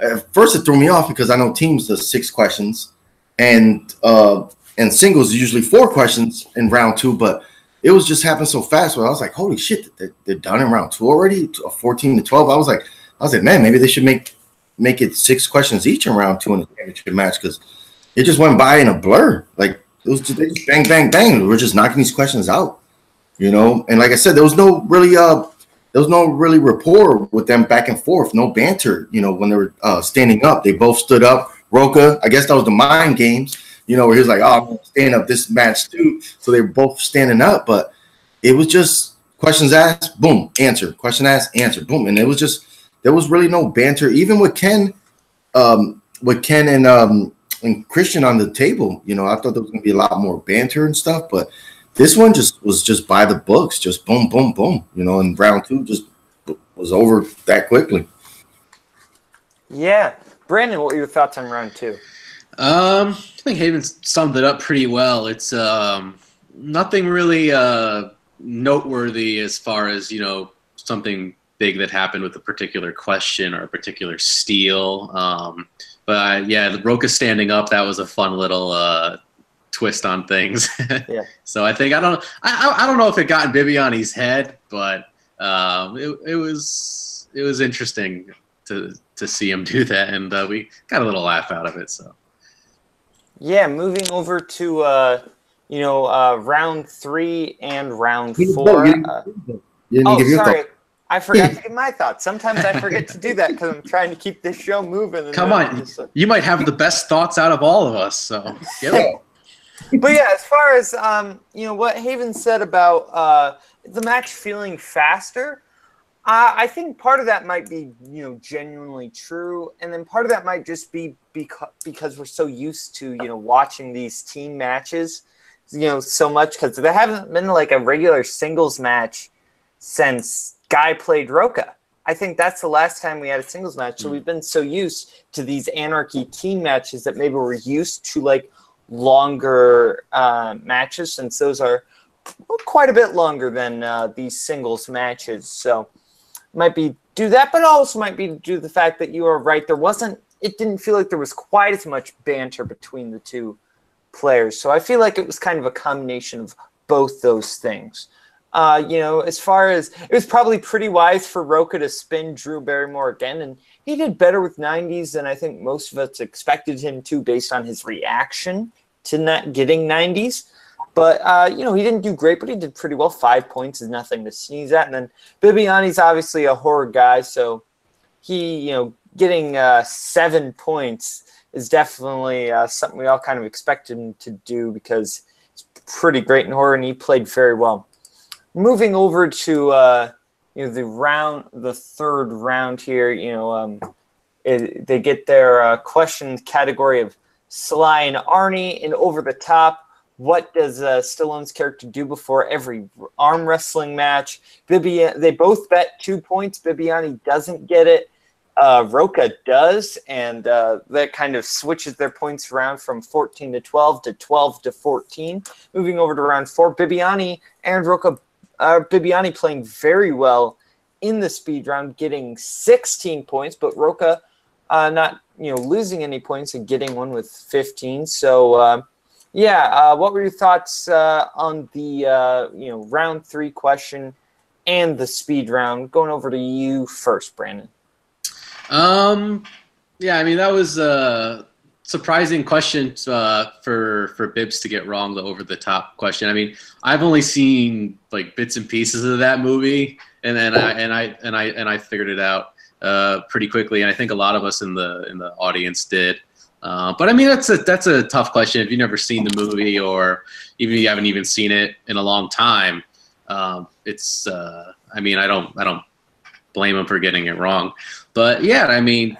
at first it threw me off because I know teams does 6 questions. And singles is usually 4 questions in round 2, but it was just happening so fast. Where I was like, "Holy shit, they're done in round 2 already, 14-12." I was like, man, maybe they should make it 6 questions each in round 2 in the championship match because it just went by in a blur. Like they just bang, bang, bang. We're just knocking these questions out, And like I said, there was no really rapport with them back and forth, no banter. When they were standing up, they both stood up. Roka, I guess that was the mind games, where he was like, "Oh, I'm going to stand up this match too." So they were both standing up, but it was just questions asked, boom, answer. Question asked, answer, boom, and it was just there was really no banter, even with Ken, and Christian on the table. I thought there was going to be a lot more banter and stuff, but this one was just by the books, just boom, boom, boom. And round 2 just was over that quickly. Yeah. Brandon, what were your thoughts on round 2? I think Haven summed it up pretty well. It's nothing really noteworthy as far as, something big that happened with a particular question or a particular steal. But the Roka standing up, that was a fun little twist on things. Yeah. So I think I don't know if it got in Bibiani's head, but it was interesting to see him do that, and we got a little laugh out of it. So, yeah, moving over to round 3 and round 4. Sorry, I forgot to give my thoughts. Sometimes I forget to do that because I'm trying to keep this show moving. And come on, you might have the best thoughts out of all of us. So, yeah. But yeah, as far as what Haven said about the match feeling faster. I think part of that might be, genuinely true. And then part of that might just be because we're so used to, watching these team matches, so much. Because there haven't been like a regular singles match since Guy played Roka. I think that's the last time we had a singles match. So we've been so used to these Anarchy team matches that maybe we're used to like longer matches, since those are quite a bit longer than these singles matches. So might be do that, but also might be due to the fact that you are right. There wasn't it didn't feel like there was quite as much banter between the two players. So I feel like it was kind of a combination of both those things. As far as it was probably pretty wise for Rocha to spin Drew Barrymore again, and he did better with 90s than I think most of us expected him to based on his reaction to not getting 90s. But, he didn't do great, but he did pretty well. 5 points is nothing to sneeze at. And then Bibiani's obviously a horror guy, so he, getting 7 points is definitely something we all kind of expected him to do because he's pretty great in horror, and he played very well. Moving over to the third round here, they get their question category of Sly and Arnie and Over the Top. What does Stallone's character do before every arm wrestling match? They both bet 2 points. Bibiani doesn't get it. Rocha does, and that kind of switches their points around from 14 to 12 to 12 to 14. Moving over to round 4, Bibiani and Rocha. Bibiani playing very well in the speed round, getting 16 points, but Rocha not losing any points and getting one with 15. So what were your thoughts on the round 3 question and the speed round? Going over to you first, Brandon. That was a surprising question for Bibbs to get wrong, the over the top question. I mean, I've only seen like bits and pieces of that movie, and then I figured it out pretty quickly, and I think a lot of us in the audience did. But I mean, that's a tough question if you've never seen the movie, or even if you haven't even seen it in a long time. I don't blame him for getting it wrong. But yeah, I mean,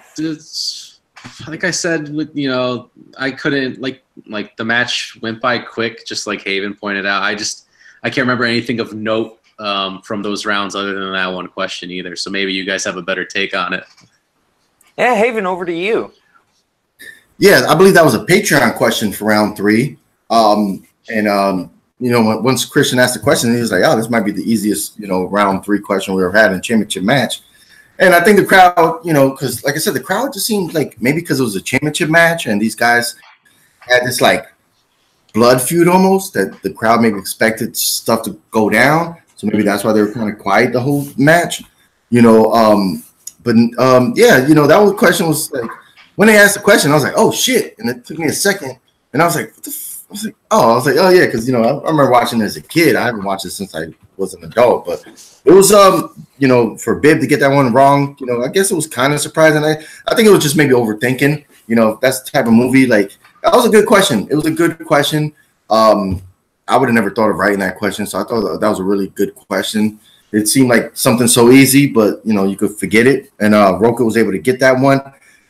like I said, I couldn't like the match went by quick, just like Haven pointed out. I can't remember anything of note from those rounds other than that one question either. So maybe you guys have a better take on it. Yeah, Haven, over to you. Yeah, I believe that was a Patreon question for round 3. Once Christian asked the question, he was like, "Oh, this might be the easiest, round 3 question we ever had in a championship match." And I think the crowd, because like I said, the crowd just seemed like maybe because it was a championship match and these guys had this like blood feud almost, that the crowd maybe expected stuff to go down. So maybe that's why they were kind of quiet the whole match, that whole question was like, when they asked the question, I was like, oh shit. And it took me a second. And I was like, what the I was like, oh yeah, because I remember watching it as a kid. I haven't watched it since I was an adult, but it was for Bib to get that one wrong, I guess it was kind of surprising. I think it was just maybe overthinking. That's the type of movie. Like, that was a good question. It was a good question. I would have never thought of writing that question, so I thought that was a really good question. It seemed like something so easy, but you could forget it. And Rocha was able to get that one.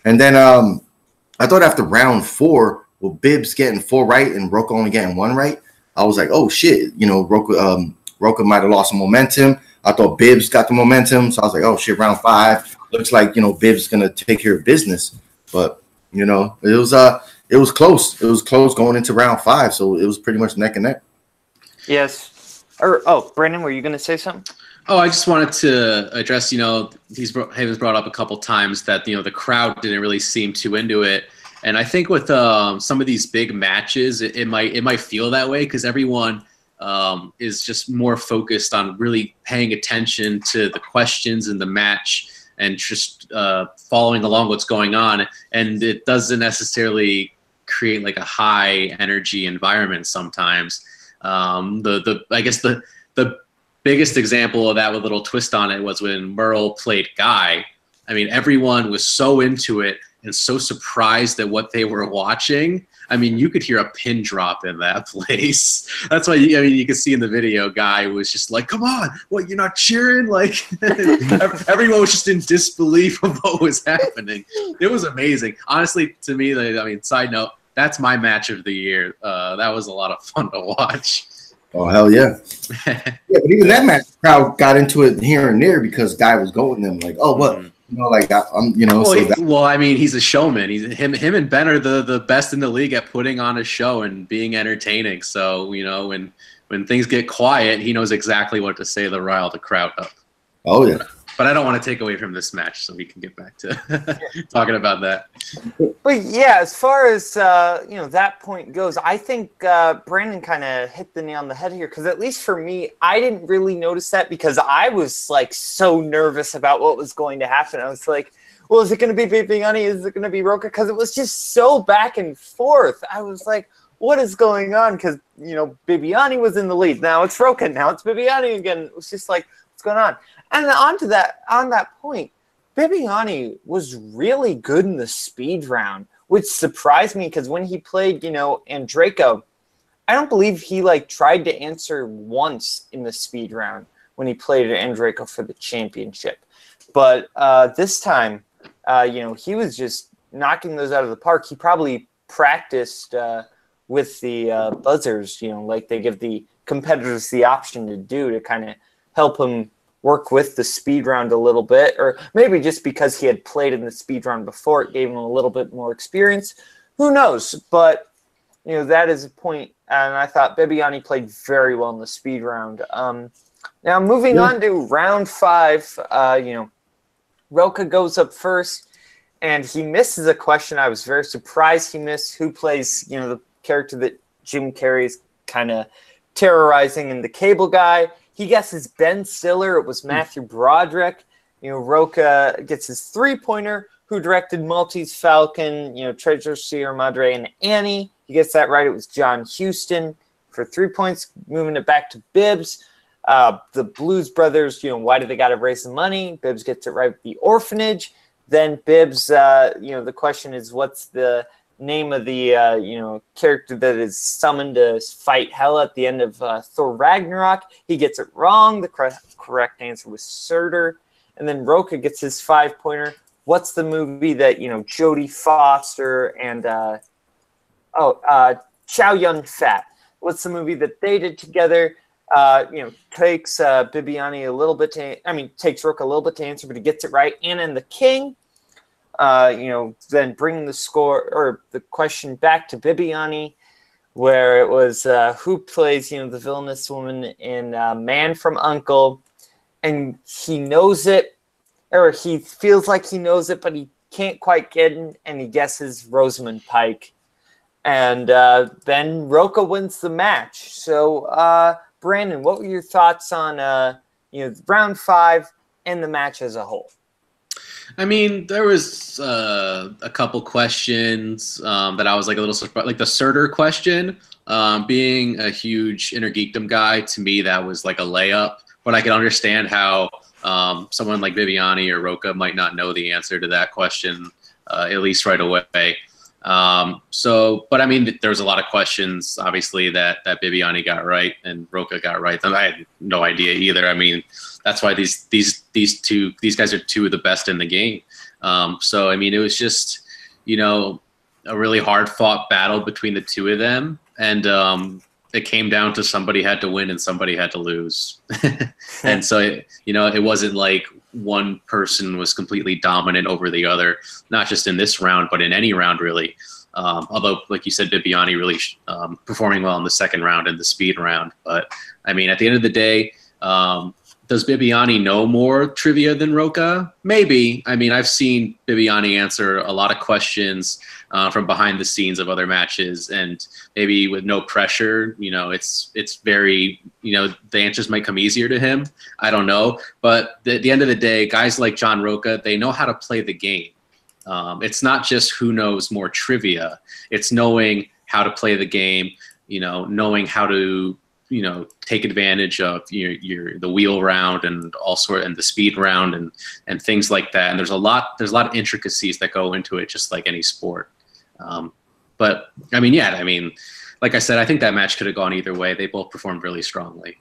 And then I thought after round 4, with Bibbs getting 4 right and Rocha only getting 1 right, I was like, oh shit, Rocha might have lost some momentum. I thought Bibbs got the momentum, so I was like, oh shit, round 5 looks like Bibbs is gonna take care of business. But it was close. It was close going into round 5, so it was pretty much neck and neck. Yes. Brandon, were you gonna say something? Oh, I just wanted to address, Haven's brought up a couple times that the crowd didn't really seem too into it. And I think with some of these big matches, it might feel that way because everyone is just more focused on really paying attention to the questions in the match and just following along what's going on. And it doesn't necessarily create like a high energy environment sometimes. I guess the biggest example of that with a little twist on it was when Merle played Guy. I mean, everyone was so into it and so surprised at what they were watching. I mean, you could hear a pin drop in that place. That's why, you can see in the video, Guy was just like, come on, what, you're not cheering? Like, everyone was just in disbelief of what was happening. It was amazing. Honestly, to me, side note, that's my match of the year. That was a lot of fun to watch. Oh, hell yeah. Yeah, but even that match, the crowd got into it here and there because Guy was going them like, oh, what? He's a showman. Him and Ben are the best in the league at putting on a show and being entertaining. So, when things get quiet, he knows exactly what to say to rile the crowd up. Oh, yeah. But I don't want to take away from this match, so we can get back to talking about that. But yeah, as far as that point goes, I think Brandon kind of hit the nail on the head here, because at least for me, I didn't really notice that because I was like so nervous about what was going to happen. I was like, well, is it going to be Bibiani? Is it going to be Roca? Because it was just so back and forth. I was like, what is going on? Because Bibiani was in the lead. Now it's Roca. Now it's Bibiani again. It was just like, what's going on? And on that point, Bibiani was really good in the speed round, which surprised me because when he played, Andreyko, I don't believe he tried to answer once in the speed round when he played Andreyko for the championship. But this time, he was just knocking those out of the park. He probably practiced with the buzzers, like they give the competitors the option to do to kind of help him work with the speed round a little bit, or maybe just because he had played in the speed round before, it gave him a little bit more experience. Who knows? But that is a point, and I thought Bibiani played very well in the speed round. Now moving on to round 5, Roca goes up first, and he misses a question. I was very surprised he missed. Who plays the character that Jim Carrey's kind of terrorizing in The Cable Guy? He guesses Ben Stiller. It was Matthew Broderick. Roca gets his 3-pointer. Who directed Maltese Falcon, Treasure Sierra Madre, and Annie. He gets that right. It was John Huston for 3 points. Moving it back to Bibbs. The Blues Brothers, why do they got to raise the money? Bibbs gets it right with The Orphanage. Then Bibbs, the question is, what's the name of the character that is summoned to fight Hela at the end of Thor Ragnarok? He gets it wrong. The correct answer was Surtur. And then Roca gets his 5-pointer. What's the movie that Jodie Foster and Chow Yun-Fat? What's the movie that they did together? Takes Bibiani a little bit takes Roca a little bit to answer, but he gets it right. Anna and the King. Then bringing the score or the question back to Bibiani, where it was who plays, the villainous woman in Man from U.N.C.L.E., and he knows it, or he feels like he knows it, but he can't quite get it, and he guesses Rosamund Pike. And then Roca wins the match. So, Brandon, what were your thoughts on round 5 and the match as a whole? I mean, there was a couple questions that I was like a little surprised. Like the Surtur question, being a huge Inner Geekdom guy, to me that was like a layup. But I can understand how someone like Bibiani or Roca might not know the answer to that question, at least right away. But I mean, there was a lot of questions, obviously, that Bibiani got right and Roca got right. And I had no idea either. I mean, that's why these guys are 2 of the best in the game. So I mean, it was just a really hard fought battle between the 2 of them, and it came down to somebody had to win and somebody had to lose. And so it wasn't like one person was completely dominant over the other, not just in this round, but in any round really. Although, like you said, Bibiani really performing well in the second round and the speed round. But I mean, at the end of the day, does Bibiani know more trivia than Roca? Maybe. I mean, I've seen Bibiani answer a lot of questions from behind the scenes of other matches, and maybe with no pressure, it's very, the answers might come easier to him. I don't know. But at the end of the day, guys like John Roca, they know how to play the game. It's not just who knows more trivia. It's knowing how to play the game, knowing how to take advantage of the wheel round and and the speed round and things like that. And there's a lot of intricacies that go into it, just like any sport. But I mean, like I said, I think that match could have gone either way. They both performed really strongly.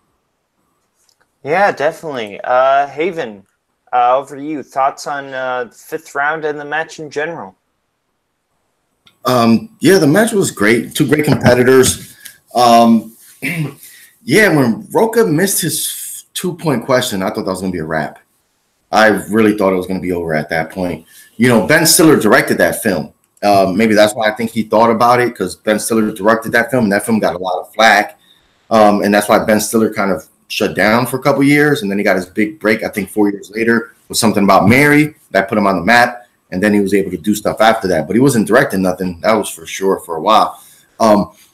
Yeah, definitely. Haven, over to you. Thoughts on the 5th round and the match in general? The match was great. 2 great competitors. When Roca missed his 2-point question, I thought that was going to be a wrap. I really thought it was going to be over at that point. Ben Stiller directed that film. Maybe that's why I think he thought about it, because Ben Stiller directed that film, and that film got a lot of flack. And that's why Ben Stiller kind of shut down for a couple years, and then he got his big break. I think 4 years later with something about Mary that put him on the map, and then he was able to do stuff after that. But he wasn't directing nothing. That was for sure for a while.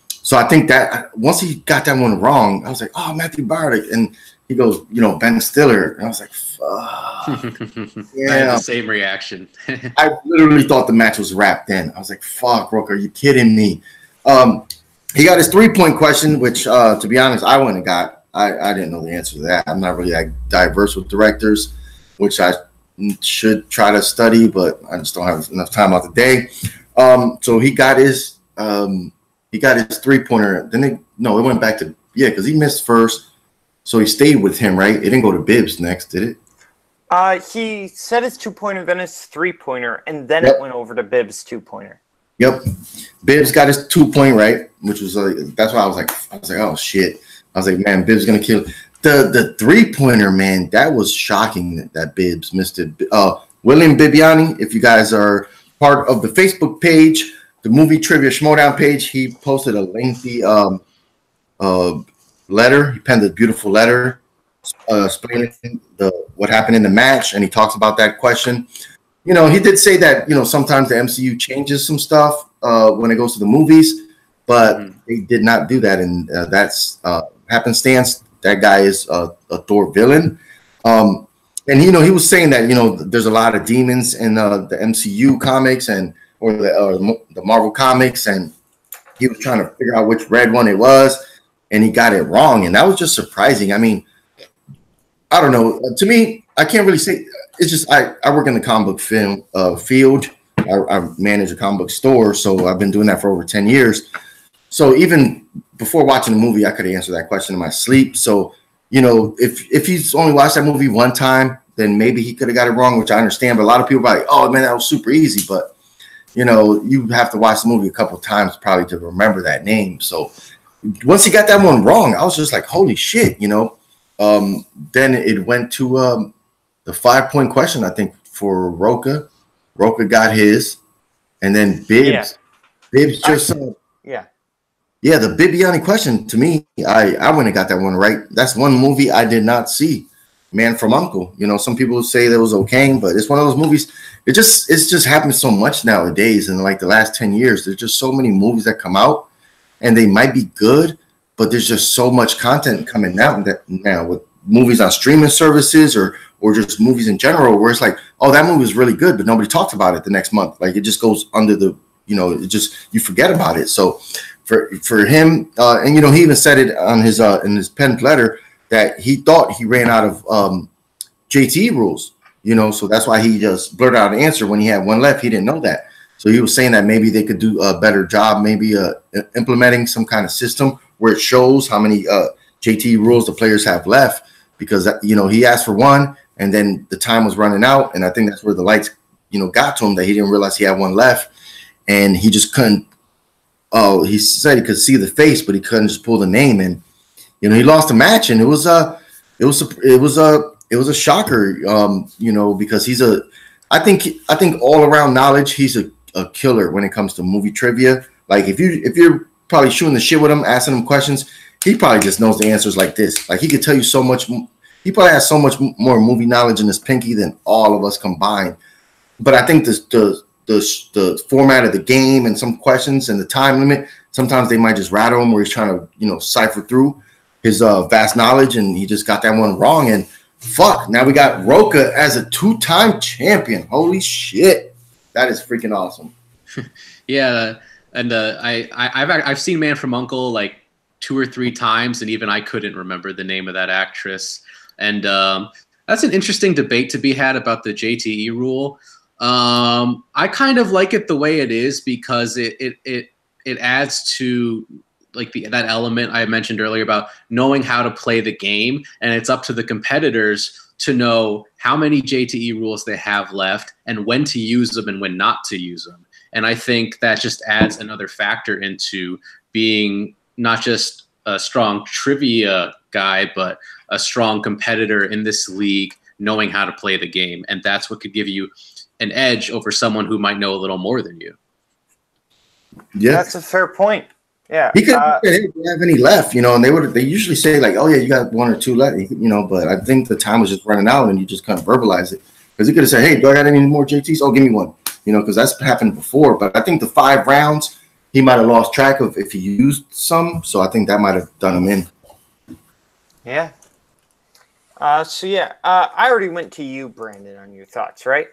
So I think that once he got that one wrong, I was like, oh, Matthew Broderick. And he goes, you know, Ben Stiller. And I was like, fuck. Yeah. I had the same reaction. I literally thought the match was wrapped then. I was like, fuck, Roker, are you kidding me? He got his 3-point question, which, to be honest, I wouldn't have got. I didn't know the answer to that. I'm not really that diverse with directors, which I should try to study, but I just don't have enough time out the day. So he got his 3-pointer. Then it went back to, because he missed first. So he stayed with him, right? It didn't go to Bibbs next, did it? He set his 2-pointer, then his 3-pointer, and then it went over to Bibbs' 2-pointer. Yep. Bibbs got his 2-point right, which was that's why I was like, oh shit. I was like, man, Bibbs gonna kill the 3-pointer, man. That was shocking that Bibbs missed it. William Bibiani, if you guys are part of the Facebook page, the movie trivia Schmoedown page, he posted a lengthy letter. He penned a beautiful letter explaining what happened in the match, and he talks about that question. You know, he did say that, you know, sometimes the MCU changes some stuff when it goes to the movies, but they did not do that, and that's happenstance. That guy is a Thor villain. And, you know, he was saying that, you know, there's a lot of demons in the MCU comics or the Marvel comics, and he was trying to figure out which red one it was, and he got it wrong, and that was just surprising. I mean, I don't know. To me, I can't really say. It's just I work in the comic book film field. I manage a comic book store, so I've been doing that for over 10 years. So even before watching the movie, I could answer that question in my sleep. So, you know, if he's only watched that movie one time, then maybe he could have got it wrong, which I understand. But a lot of people are like, oh, man, that was super easy. But, you know, you have to watch the movie a couple of times probably to remember that name. So once he got that one wrong, I was just like, holy shit, you know. Then it went to the 5-point question, I think, for Roka. Roka got his. And then Bibbs just yeah, the Bibiani question, to me, I wouldn't have got that one right. That's one movie I did not see, Man from U.N.C.L.E. You know, some people say that was okay, but it's one of those movies. It's just happened so much nowadays in like the last 10 years. There's just so many movies that come out, and they might be good, but there's just so much content coming out now with movies on streaming services or just movies in general, where it's like, oh, that movie is really good, but nobody talks about it the next month. Like, it just goes under the, you know, it just, you forget about it. So for him, and you know, he even said it on his in his penned letter that he thought he ran out of JT rules, you know, so that's why he just blurted out an answer when he had one left. He didn't know that, so he was saying that maybe they could do a better job, maybe implementing some kind of system where it shows how many JT rules the players have left, because you know, he asked for one, and then the time was running out, and I think that's where the lights, you know, got to him, that he didn't realize he had one left, and he just couldn't. Oh, he said he could see the face, but he couldn't just pull the name. And you know, he lost the match, and it was a shocker. You know, because I think all around knowledge, he's a killer when it comes to movie trivia. Like if you're probably shooting the shit with him, asking him questions, he probably just knows the answers like this. Like, he could tell you so much. He probably has so much more movie knowledge in his pinky than all of us combined. But I think the format of the game and some questions and the time limit, sometimes they might just rattle him, where he's trying to, you know, cipher through his vast knowledge, and he just got that one wrong. And fuck, now we got Roka as a 2-time champion. Holy shit, that is freaking awesome. Yeah, and I've seen Man from U.N.C.L.E. like 2 or 3 times, and even I couldn't remember the name of that actress. And that's an interesting debate to be had about the JTE rule. I kind of like it the way it is, because it adds to like that element I mentioned earlier about knowing how to play the game, and it's up to the competitors to know how many JTE rules they have left and when to use them and when not to use them. And I think that just adds another factor into being not just a strong trivia guy, but a strong competitor in this league, knowing how to play the game. And that's what could give you an edge over someone who might know a little more than you. Yeah, that's a fair point. Yeah. He could have said, hey, do you have any left? And they usually say like, oh yeah, you got one or two left, but I think the time was just running out and you just kind of verbalize it. Because he could have said, hey, do I got any more JTs? Oh, give me one. Because that's happened before. But I think the 5 rounds, he might have lost track of if he used some. So I think that might have done him in. Yeah. I already went to you, Brandon, on your thoughts, right?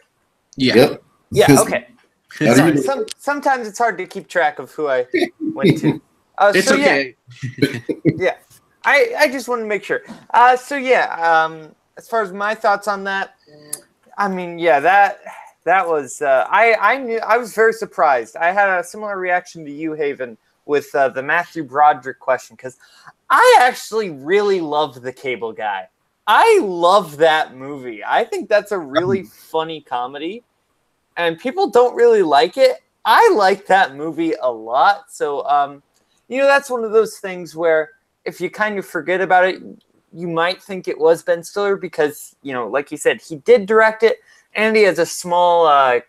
Yeah. Yep. Yeah, okay. Sorry, sometimes it's hard to keep track of who I went to. It's okay. Yeah. I just want to make sure. As far as my thoughts on that, I mean, yeah, that was I was very surprised. I had a similar reaction to you, Haven, with the Matthew Broderick question, because I actually really love The Cable Guy. I love that movie. I think that's a really funny comedy, and people don't really like it. I like that movie a lot. So, that's one of those things where if you kind of forget about it, you might think it was Ben Stiller because, like you said, he did direct it, and he has a small,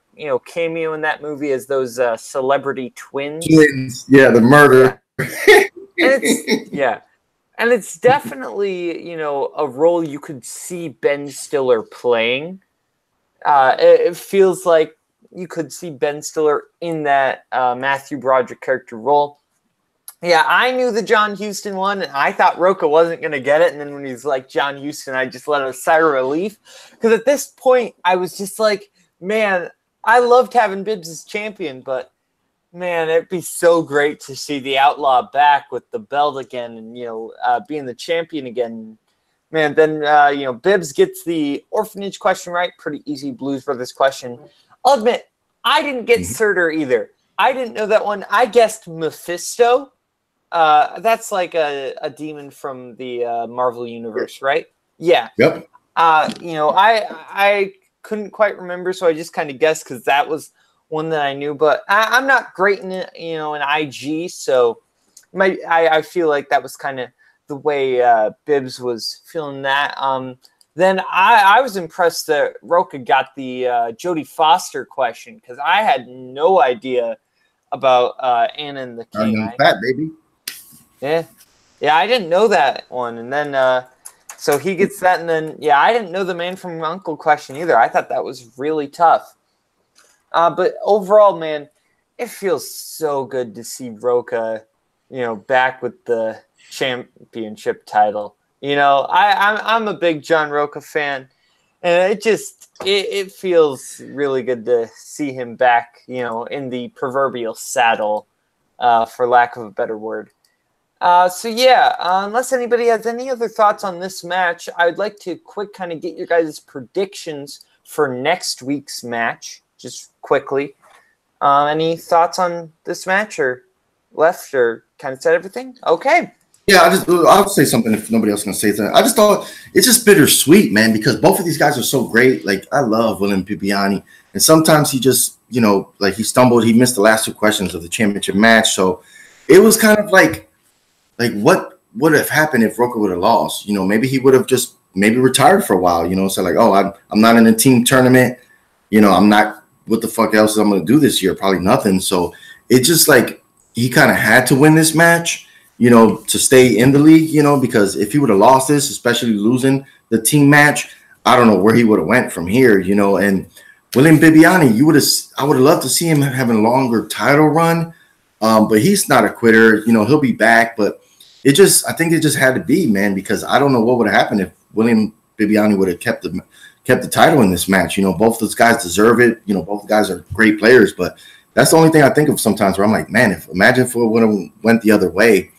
cameo in that movie as those celebrity twins. Twins, yeah, the murder. Yeah. And it's definitely, a role you could see Ben Stiller playing. It feels like you could see Ben Stiller in that Matthew Broderick character role. Yeah, I knew the John Huston one, and I thought Rocha wasn't going to get it. And then when he's like John Huston, I just let a sigh of relief. Because at this point, I was just like, man, I loved having Bibbs as champion, but man, it'd be so great to see the Outlaw back with the belt again and, being the champion again. Man, then, Bibbs gets the orphanage question right. Pretty easy Blues Brothers question. I'll admit, I didn't get Surtur either. I didn't know that one. I guessed Mephisto. That's like a demon from the Marvel Universe, right? Yeah. Yep. I couldn't quite remember, so I just kind of guessed because that was one that I knew, but I'm not great in it, in IG, so I feel like that was kind of the way Bibbs was feeling that. Then I was impressed that Rocha got the Jodie Foster question because I had no idea about Anna and the King. Fat baby. Yeah, I didn't know that one, and then so he gets that, and then I didn't know the Man from U.N.C.L.E. question either. I thought that was really tough. But overall, man, it feels so good to see Rocha, back with the championship title. I'm a big John Rocha fan, and it feels really good to see him back, in the proverbial saddle, for lack of a better word. Unless anybody has any other thoughts on this match, I would like to quick kind of get your guys' predictions for next week's match. Just quickly, any thoughts on this match or left or kind of said everything? Okay. Yeah, I'll say something if nobody else can say that. I just thought it's just bittersweet, man, because both of these guys are so great. Like, I love William Bibiani, and sometimes he just, like he stumbled. He missed the last 2 questions of the championship match, so it was kind of like what would have happened if Rocha would have lost? Maybe he would have just retired for a while. So like, oh, I'm not in a team tournament. I'm not. What the fuck else am I going to do this year? Probably nothing. So it's just like he kind of had to win this match, to stay in the league, because if he would have lost this, especially losing the team match, I don't know where he would have went from here, And William Bibiani, I would have loved to see him having a longer title run, but he's not a quitter. He'll be back, but I think it just had to be, man, because I don't know what would have happened if William Bibiani would have kept the title in this match. Both those guys deserve it. Both guys are great players, but that's the only thing I think of sometimes where I'm like, man, imagine if it would have went the other way.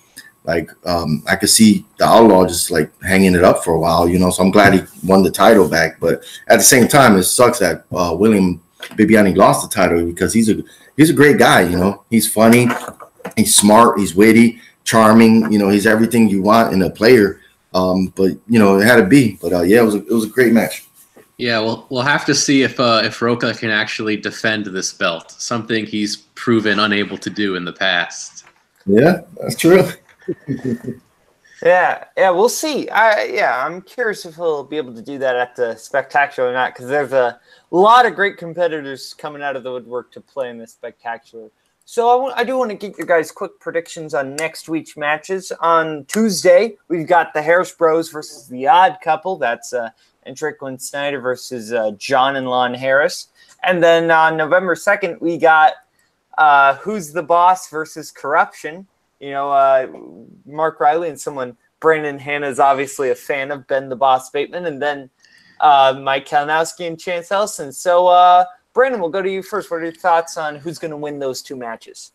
Like, I could see the Outlaw just like hanging it up for a while, so I'm glad he won the title back. But at the same time, it sucks that William Bibiani lost the title because he's a great guy. He's funny, he's smart, he's witty, charming, he's everything you want in a player. But it had to be. But it was a great match. Yeah, we'll have to see if Rocha can actually defend this belt, something he's proven unable to do in the past. Yeah, that's true. Yeah, we'll see. I'm curious if he'll be able to do that at the Spectacular or not, because there's a lot of great competitors coming out of the woodwork to play in this Spectacular. So I do want to get your guys' quick predictions on next week's matches. On Tuesday, we've got the Harris Bros versus the Odd Couple. That's Entrick Snyder versus John and Lon Harris. And then on November 2nd, we got Who's the Boss versus Corruption. You know, Mark Riley and someone, Brandon Hanna is obviously a fan of Ben the Boss Bateman. And then Mike Kalinowski and Chance Ellison. So, Brandon, we'll go to you first. What are your thoughts on who's going to win those two matches?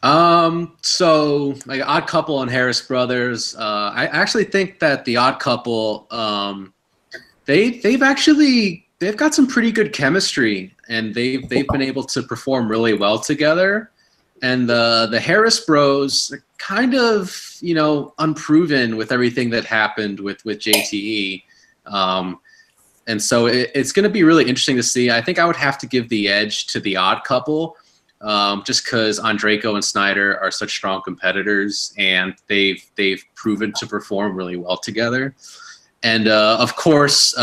So like Odd Couple and Harris Brothers, I actually think that the Odd Couple, they've got some pretty good chemistry, and they've been able to perform really well together. And the Harris Bros are kind of, you know, unproven with everything that happened with JTE. And so it's going to be really interesting to see. I think I would have to give the edge to the Odd Couple, just because Andrejko and Snyder are such strong competitors, and they've proven to perform really well together. And of course,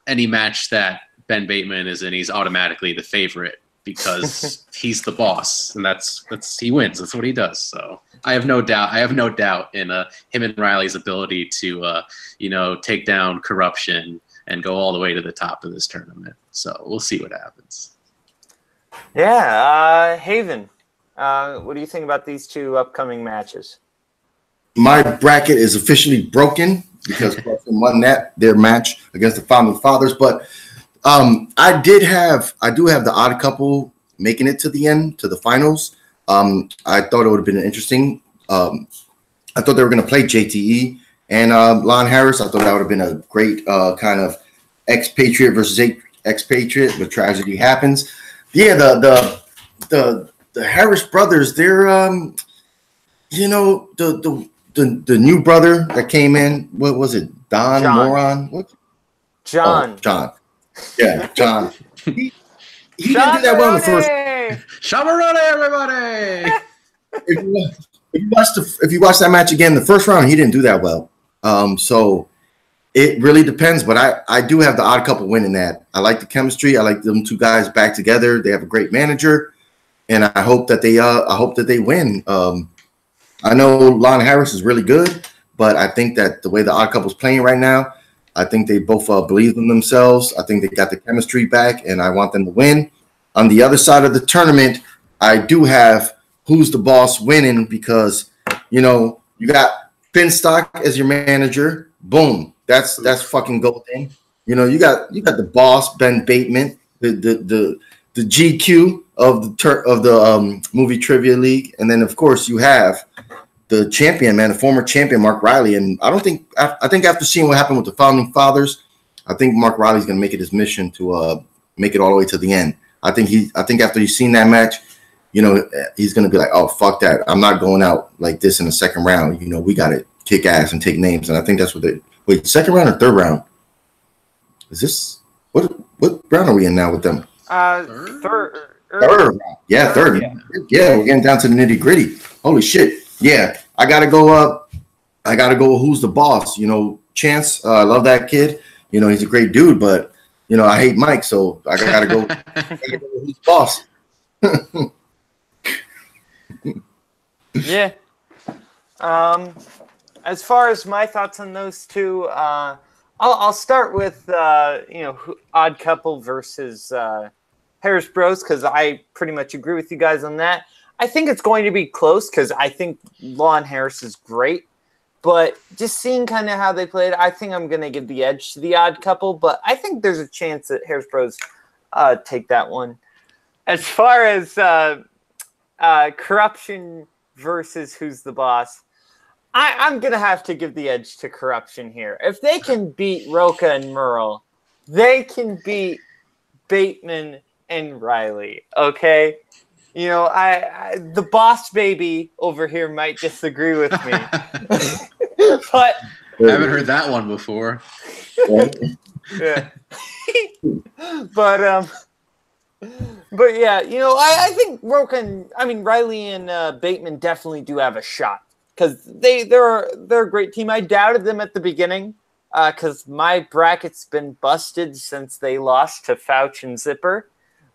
any match that Ben Bateman is in, he's automatically the favorite because he's the boss, and that's he wins. That's what he does. So I have no doubt in him and Riley's ability to take down Corruption and go all the way to the top of this tournament. So we'll see what happens. Yeah, Haven, what do you think about these two upcoming matches? My bracket is officially broken because Corruption won their match against the Founding Fathers. But I do have the Odd Couple making it to the end, to the finals. I thought it would have been interesting. I thought they were going to play JTE and Lon Harris. I thought that would have been a great kind of expatriate versus expatriate, but tragedy happens. Yeah, the Harris brothers, they're the new brother that came in. What was it? John. Moron? What? John. Oh, John. Yeah, John. He didn't do that well in the first. Shamarone, everybody! If you watch that match again, the first round, he didn't do that well. So it really depends, but I do have the Odd Couple winning that. I like the chemistry. I like them two guys back together. They have a great manager, and I hope that they win. I know Lon Harris is really good, but I think that the way the Odd Couple's playing right now, I think they both believe in themselves. I think they got the chemistry back, and I want them to win. On the other side of the tournament, I do have Who's the Boss winning because, you got Finstock as your manager. Boom. That's fucking golden. You got the boss, Ben Bateman, the GQ of the movie trivia league, and then of course you have the champion, man, the former champion Mark Riley. And I think after seeing what happened with the Founding Fathers, I think Mark Riley's gonna make it his mission to make it all the way to the end. I think after he's seen that match, he's gonna be like, oh fuck that, I'm not going out like this in the second round. We gotta kick ass and take names, and I think that's what they. Wait, second round or third round? Is this what round are we in now with them? Third. Round. Yeah, third. Yeah, we're getting down to the nitty gritty. Holy shit! Yeah, I gotta go up. I gotta go. Who's the boss? Chance. I love that kid. He's a great dude, but I hate Mike, so I gotta go. Who's the boss? Yeah. As far as my thoughts on those two, I'll start with Odd Couple versus Harris Bros, because I pretty much agree with you guys on that. I think it's going to be close because I think Lon Harris is great, but just seeing kind of how they played, I think I'm going to give the edge to the Odd Couple, but I think there's a chance that Harris Bros take that one. As far as Corruption versus Who's the Boss, I'm going to have to give the edge to Corruption here. If they can beat Roca and Merle, they can beat Bateman and Riley, okay? The boss baby over here might disagree with me. But I haven't heard that one before. Yeah. But yeah, I think Riley and Bateman definitely do have a shot. Because they're a great team. I doubted them at the beginning because my bracket's been busted since they lost to Fouch and Zipper.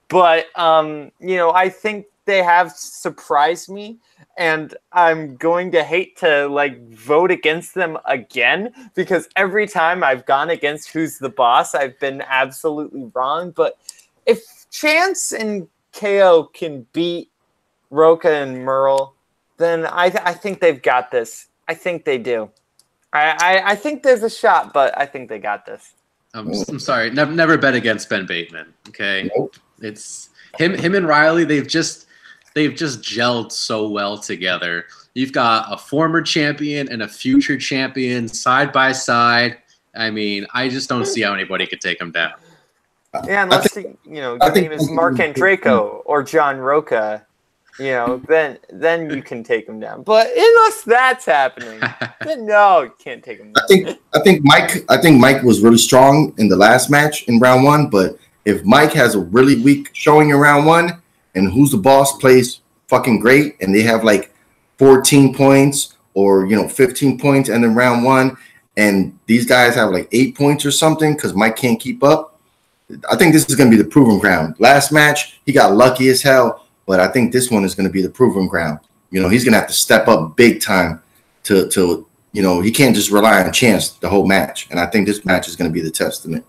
But I think they have surprised me, and I'm going to hate to like vote against them again because every time I've gone against Who's the Boss, I've been absolutely wrong. But if Chance and KO can beat Roca and Merle, then I think they've got this. I think they do. I think there's a shot, but I think they got this. I'm sorry. Never bet against Ben Bateman. Okay, Nope. It's him and Riley. They've just gelled so well together. You've got a former champion and a future champion side by side. I mean, I just don't see how anybody could take them down. Yeah, unless your name is Mark Andreyko or John Roca, then you can take them down. But unless that's happening, then no, you can't take them down. I think Mike was really strong in the last match in round 1, but if Mike has a really weak showing in round 1 and Who's the Boss plays fucking great and they have like 14 points or 15 points and then round 1 and these guys have like 8 points or something because Mike can't keep up, I think this is going to be the proving ground. Last match, he got lucky as hell, but I think this one is going to be the proving ground. He's going to have to step up big time to he can't just rely on chance the whole match. And I think this match is going to be the testament.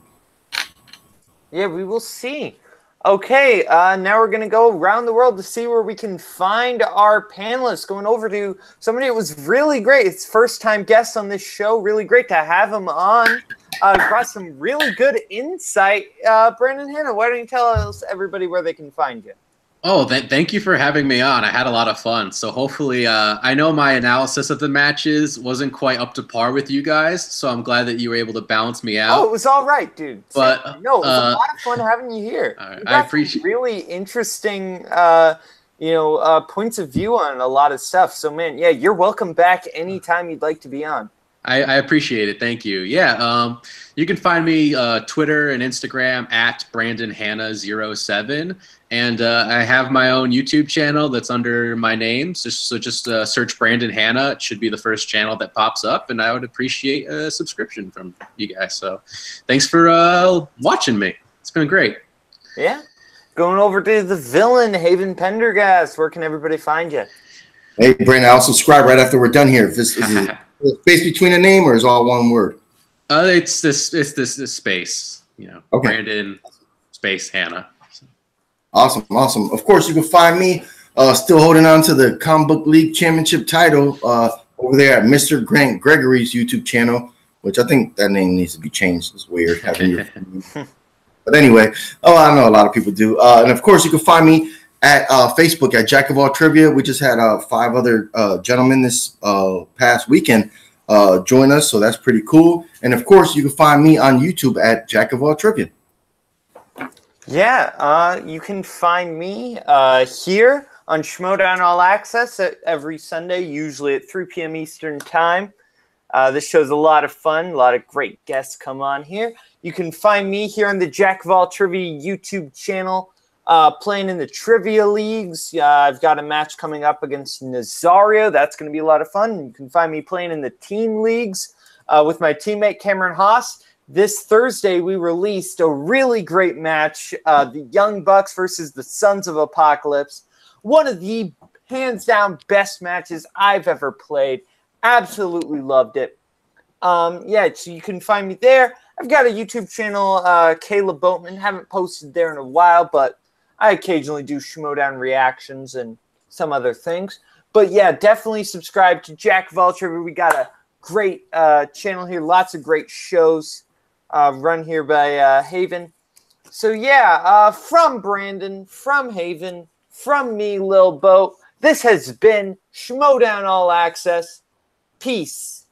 Yeah, we will see. Okay, now we're going to go around the world to see where we can find our panelists. Going over to somebody that was really great. It's first-time guest on this show. Really great to have him on. Got some really good insight. Brandon Hanna, why don't you tell us, everybody, where they can find you? Oh, thank you for having me on. I had a lot of fun. So hopefully, I know my analysis of the matches wasn't quite up to par with you guys, so I'm glad that you were able to balance me out. Oh, it was all right, dude. But no, it was a lot of fun having you here. Right, you got I appreciate really interesting, points of view on a lot of stuff. So, man, yeah, you're welcome back anytime you'd like to be on. I appreciate it. Thank you. Yeah, you can find me Twitter and Instagram at BrandonHanna07. And I have my own YouTube channel that's under my name. Just search Brandon Hanna. It should be the first channel that pops up. And I would appreciate a subscription from you guys. So thanks for watching me. It's been great. Yeah. Going over to the villain, Haven Pendergast. Where can everybody find you? Hey, Brandon, I'll subscribe right after we're done here. Is it space between a name or is it all one word? It's this space. Okay. Brandon space Hanna. Awesome. Of course, you can find me still holding on to the Comic Book League Championship title over there at Mr. Grant Gregory's YouTube channel, which I think that name needs to be changed. It's weird having your But anyway, I know a lot of people do. And of course, you can find me at Facebook at Jack of All Trivia. We just had 5 other gentlemen this past weekend join us, so that's pretty cool. And of course, you can find me on YouTube at Jack of All Trivia. Yeah, you can find me here on Schmoedown All Access every Sunday, usually at 3 p.m. Eastern Time. This show's a lot of fun. A lot of great guests come on here. You can find me here on the Jack of All Trivia YouTube channel playing in the Trivia Leagues. I've got a match coming up against Nazario. That's going to be a lot of fun. You can find me playing in the Team Leagues with my teammate Cameron Haas. This Thursday, we released a really great match, the Young Bucks versus the Sons of Apocalypse. One of the hands-down best matches I've ever played. Absolutely loved it. So you can find me there. I've got a YouTube channel, Caleb Boatman. Haven't posted there in a while, but I occasionally do Schmoedown reactions and some other things. But yeah, definitely subscribe to Jack of All Trivia. We got a great channel here. Lots of great shows. Run here by Haven. So yeah, from Brandon, from Haven, from me, Lil Boat, this has been Schmoedown All Access. Peace.